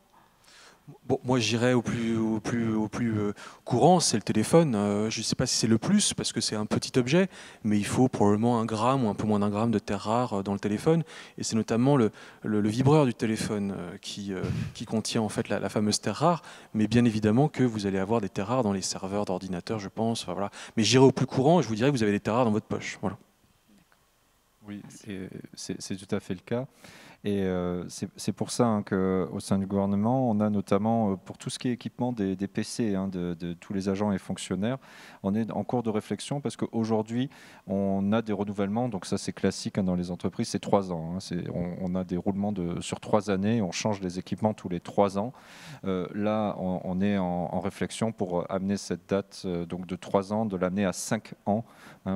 S2: Bon, moi, j'irais au plus courant, c'est le téléphone. Je ne sais pas si c'est le plus, parce que c'est un petit objet, mais il faut probablement 1 gramme ou un peu moins d'1 gramme de terres rares dans le téléphone. Et c'est notamment le vibreur du téléphone qui contient en fait la fameuse terre rare. Mais bien évidemment que vous allez avoir des terres rares dans les serveurs d'ordinateurs, je pense. Enfin, voilà. Mais j'irais au plus courant, je vous dirais que vous avez des terres rares dans votre poche. Voilà.
S4: Oui, c'est tout à fait le cas. Et c'est pour ça qu'au sein du gouvernement, on a notamment, pour tout ce qui est équipement des PC, de tous les agents et fonctionnaires, on est en cours de réflexion parce qu'aujourd'hui, on a des renouvellements, donc ça c'est classique dans les entreprises, c'est 3 ans. On a des roulements sur 3 années, on change les équipements tous les 3 ans. Là, on est en réflexion pour amener cette date donc de 3 ans, de l'amener à 5 ans,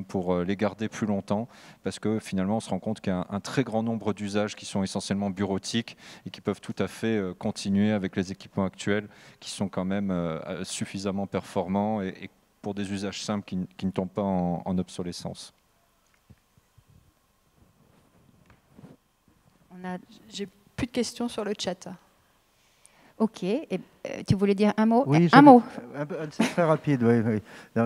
S4: pour les garder plus longtemps, parce que finalement, on se rend compte qu'il y a un très grand nombre d'usages qui sont essentiellement bureautiques et qui peuvent tout à fait continuer avec les équipements actuels qui sont quand même suffisamment performants et pour des usages simples qui ne tombent pas en obsolescence.
S8: J'ai plus de questions sur le chat.
S1: Ok, et, tu voulais dire un mot?
S7: Oui,
S1: un mot.
S7: C'est très rapide, oui.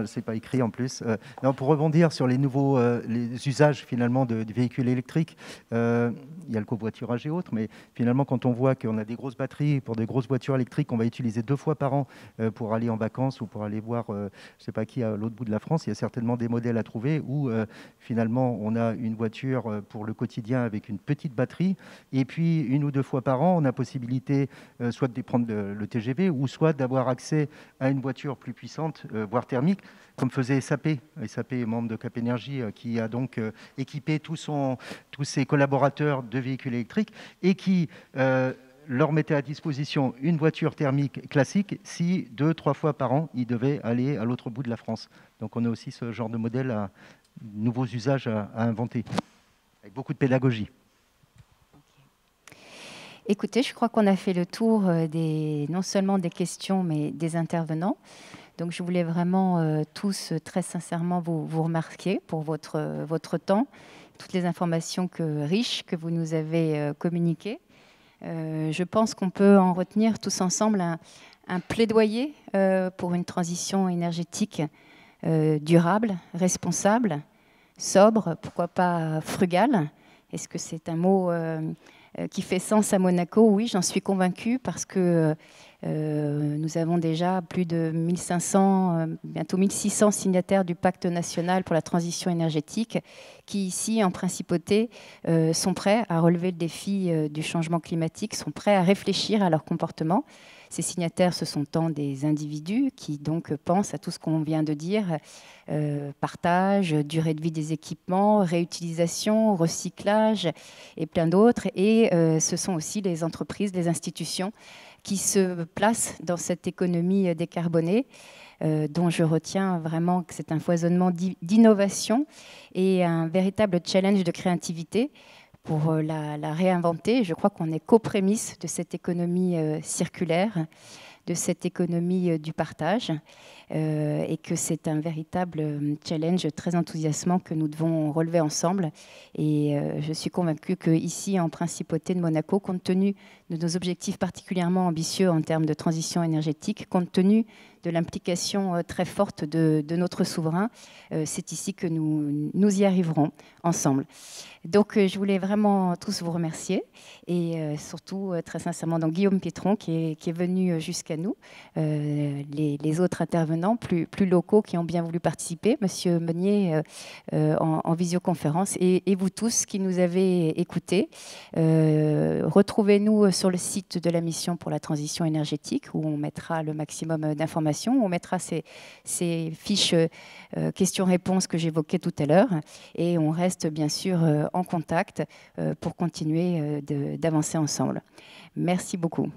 S7: C'est pas écrit en plus. Non, pour rebondir sur les nouveaux les usages finalement de véhicules électriques, il y a le covoiturage et autres, mais finalement quand on voit qu'on a des grosses batteries pour des grosses voitures électriques, on va utiliser 2 fois par an pour aller en vacances ou pour aller voir je ne sais pas qui à l'autre bout de la France, il y a certainement des modèles à trouver où finalement on a une voiture pour le quotidien avec une petite batterie et puis 1 ou 2 fois par an, on a possibilité soit de prendre le TGV ou soit d'avoir accès à une voiture plus puissante, voire thermique, comme faisait SAP. SAP est membre de Cap Énergie, qui a donc équipé tous ses collaborateurs de véhicules électriques et qui leur mettait à disposition une voiture thermique classique si 2-3 fois par an, ils devaient aller à l'autre bout de la France. Donc on a aussi ce genre de modèle, nouveaux usages à inventer, avec beaucoup de pédagogie.
S1: Écoutez, je crois qu'on a fait le tour non seulement des questions, mais des intervenants. Donc, je voulais vraiment tous très sincèrement vous remercier pour votre temps, toutes les informations riches que vous nous avez communiquées. Je pense qu'on peut en retenir tous ensemble un plaidoyer pour une transition énergétique durable, responsable, sobre, pourquoi pas frugale. Est-ce que c'est un mot qui fait sens à Monaco? Oui, j'en suis convaincue parce que nous avons déjà plus de 1500, bientôt 1600 signataires du Pacte national pour la transition énergétique qui, ici, en principauté, sont prêts à relever le défi du changement climatique, sont prêts à réfléchir à leur comportement. Ces signataires, ce sont tant des individus qui donc pensent à tout ce qu'on vient de dire, partage, durée de vie des équipements, réutilisation, recyclage et plein d'autres. Et ce sont aussi les entreprises, les institutions qui se placent dans cette économie décarbonée, dont je retiens vraiment que c'est un foisonnement d'innovation et un véritable challenge de créativité pour la réinventer. Je crois qu'on est qu'aux-prémices de cette économie circulaire, de cette économie du partage, et que c'est un véritable challenge très enthousiasmant que nous devons relever ensemble. Et je suis convaincue qu'ici, en Principauté de Monaco, compte tenu de nos objectifs particulièrement ambitieux en termes de transition énergétique, compte tenu de l'implication très forte de notre souverain, c'est ici que nous y arriverons ensemble. Donc, je voulais vraiment tous vous remercier et surtout, très sincèrement, donc, Guillaume Pietron qui est venu jusqu'à nous, les autres intervenants plus locaux qui ont bien voulu participer, Monsieur Meunier en visioconférence et vous tous qui nous avez écoutés. Retrouvez-nous sur le site de la mission pour la transition énergétique où on mettra le maximum d'informations. On mettra ces fiches questions-réponses que j'évoquais tout à l'heure et on reste bien sûr en contact pour continuer d'avancer ensemble. Merci beaucoup.